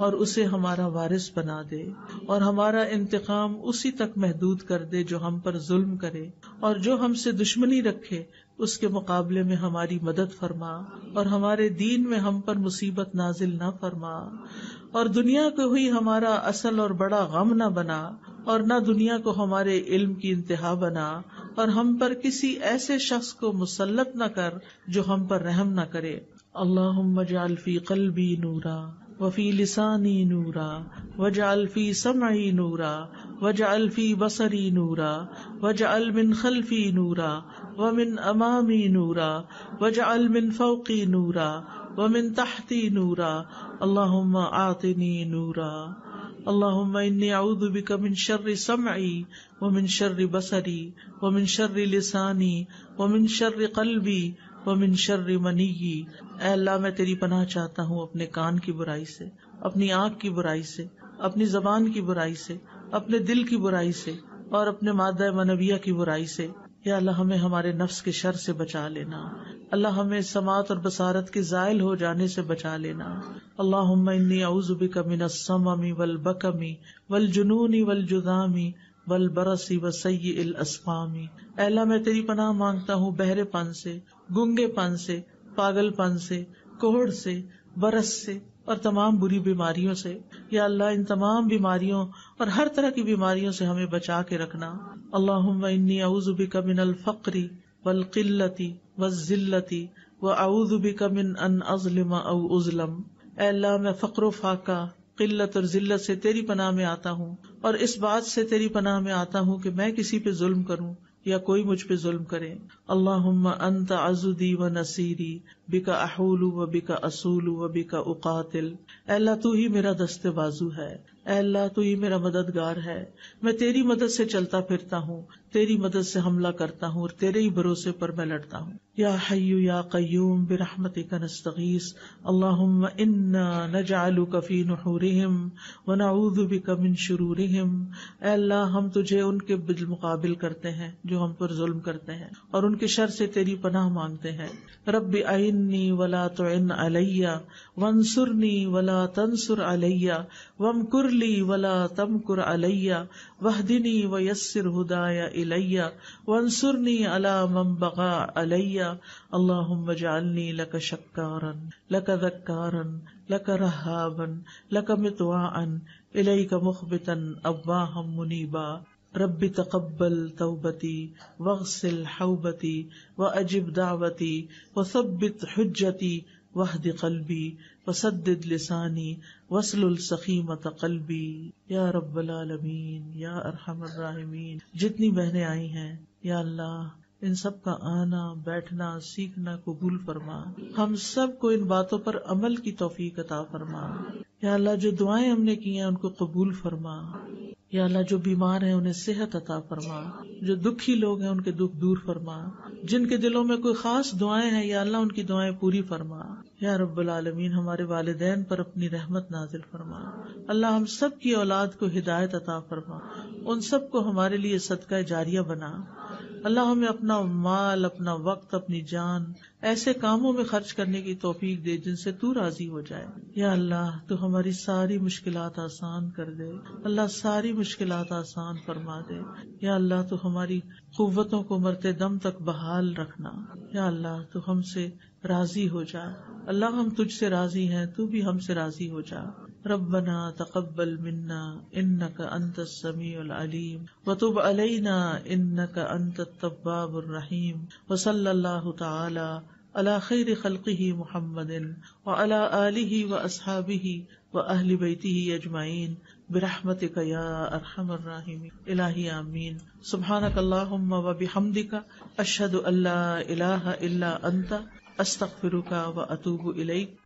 اور اسے ہمارا وارث بنا دے، اور ہمارا انتقام اسی تک محدود کر دے جو ہم پر ظلم کرے، اور جو ہم سے دشمنی رکھے اس کے مقابلے میں ہماری مدد فرما، اور ہمارے دین میں ہم پر مصیبت نازل نہ فرما، اور دنیا کو ہی ہمارا اصل اور بڑا غم نہ بنا، اور نہ دنیا کو ہمارے علم کی انتہا بنا، اور ہم پر کسی ایسے شخص کو مسلط نہ کر جو ہم پر رحم نہ کرے. اللہم اجعل فی قلبی نورا وفی لسانی نورا واجعل فی سمعی نورا واجعل فی بصری نورا واجعل من خلفی نورا ومن امامی نورا واجعل من فوقی نورا ومن تحتی نورا. اللہم اعطنی نورا. اللہم انی اعوذ بک من شر سمعی ومن شر بصری ومن شر لسانی ومن شر قلبی ومن شر منی. اے اللہ میں تیری پناہ چاہتا ہوں اپنے کان کی برائی سے، اپنی آنکھ کی برائی سے، اپنی زبان کی برائی سے، اپنے دل کی برائی سے، اور اپنے مادہ منویہ کی برائی سے. یا اللہ ہمیں ہمارے نفس کے شر سے بچا لینا. اللہ ہمیں سماعت اور بصارت کے زائل ہو جانے سے بچا لینا. اللہم انی اعوذ بک من السمم والبکم والجنون والجذام والبرص وسیء الاسقام. اے اللہ میں تیری پناہ مانگتا ہوں بہرے پن سے، گنگے پن سے، پاگل پن سے، کوڑھ سے، برس سے اور تمام بری بیماریوں سے. یا اللہ ان تمام بیماریوں اور ہر طرح کی بیماریوں سے ہمیں بچا کے رکھنا. اللہم انی اعوذ بک من الفقر والقلۃ والذلۃ وأعوذ بك من ان اظلم او اظلم. اے اللہ میں فقر و فاقہ، قلت اور ذلت سے تیری پناہ میں آتا ہوں، اور اس بات سے تیری پناہ میں آتا ہوں کہ میں کسی پہ ظلم کروں یا کوئی مجھ پہ ظلم کرے. اللہم انت عضدی و نصیری، بک احول و بک اصول و بک اقاتل. اے اللہ تو ہی میرا دست بازو ہے، اے اللہ تو ہی میرا مددگار ہے، میں تیری مدد سے چلتا پھرتا ہوں، تیری مدد سے حملہ کرتا ہوں اور تیرے ہی بھروسے پر میں لڑتا ہوں. یا حی یا قیوم برحمتک نستغیث. اللہم انا نجعلک فی نحورہم ونعوذ بک من شرورہم. اے اللہ ہم تجھے ان کے بالمقابل کرتے ہیں جو ہم پر ظلم کرتے ہیں، اور ان کے شر سے تیری پناہ مانگتے ہیں. رب اعنی ولا تعن علی وانصرنی ولا تنصر علی وامکر لی ولا تمکر علی واہدنی ویسر ہدای الی وانصرنی علی من بغی علی. اللہم اجعلنی لک شکارا لک ذکارا لک رہابا لک مطواعا الیک مخبتا اواہا منیبا. رب تقبل توبتی واغسل حوبتی واجب دعوتی وثبت حجتی واہد قلبی وسدد لسانی واسلل سخیمۃ قلبی. یا رب العالمین یا ارحم الراحمین. جتنی بہنیں آئی ہیں یا اللہ ان سب کا آنا بیٹھنا سیکھنا قبول فرما. ہم سب کو ان باتوں پر عمل کی توفیق عطا فرما. یا اللہ جو دعائیں ہم نے کی ہیں ان کو قبول فرما. یا اللہ جو بیمار ہیں انہیں صحت عطا فرما، جو دکھی لوگ ہیں ان کے دکھ دور فرما، جن کے دلوں میں کوئی خاص دعائیں ہیں یا اللہ ان کی دعائیں پوری فرما. یا رب العالمین ہمارے والدین پر اپنی رحمت نازل فرما. اللہ ہم سب کی اولاد کو ہدایت عطا فرما، ان سب کو ہمارے لیے صدقہ جاریہ بنا. اللہ ہمیں اپنا مال، اپنا وقت، اپنی جان ایسے کاموں میں خرچ کرنے کی توفیق دے جن سے تو راضی ہو جائے. یا اللہ تو ہماری ساری مشکلات آسان کر دے. اللہ ساری مشکلات آسان فرما دے. یا اللہ تو ہماری قوتوں کو مرتے دم تک بحال رکھنا. یا اللہ تو ہم سے راضی ہو جا. اللہ ہم تجھ سے راضی ہیں، تو بھی ہم سے راضی ہو جا. ربنا تقبل منا انك انت السميع العليم وتب علينا انك انت التواب الرحيم. وصلى الله تعالى على خير خلقه محمد وعلى آله واصحابه واهل بيته اجمعين برحمتك يا ارحم الراحمين. الہی آمین. سبحانك اللهم وبحمدك اشهد ان لا اله الا انت استغفرك واتوب اليك.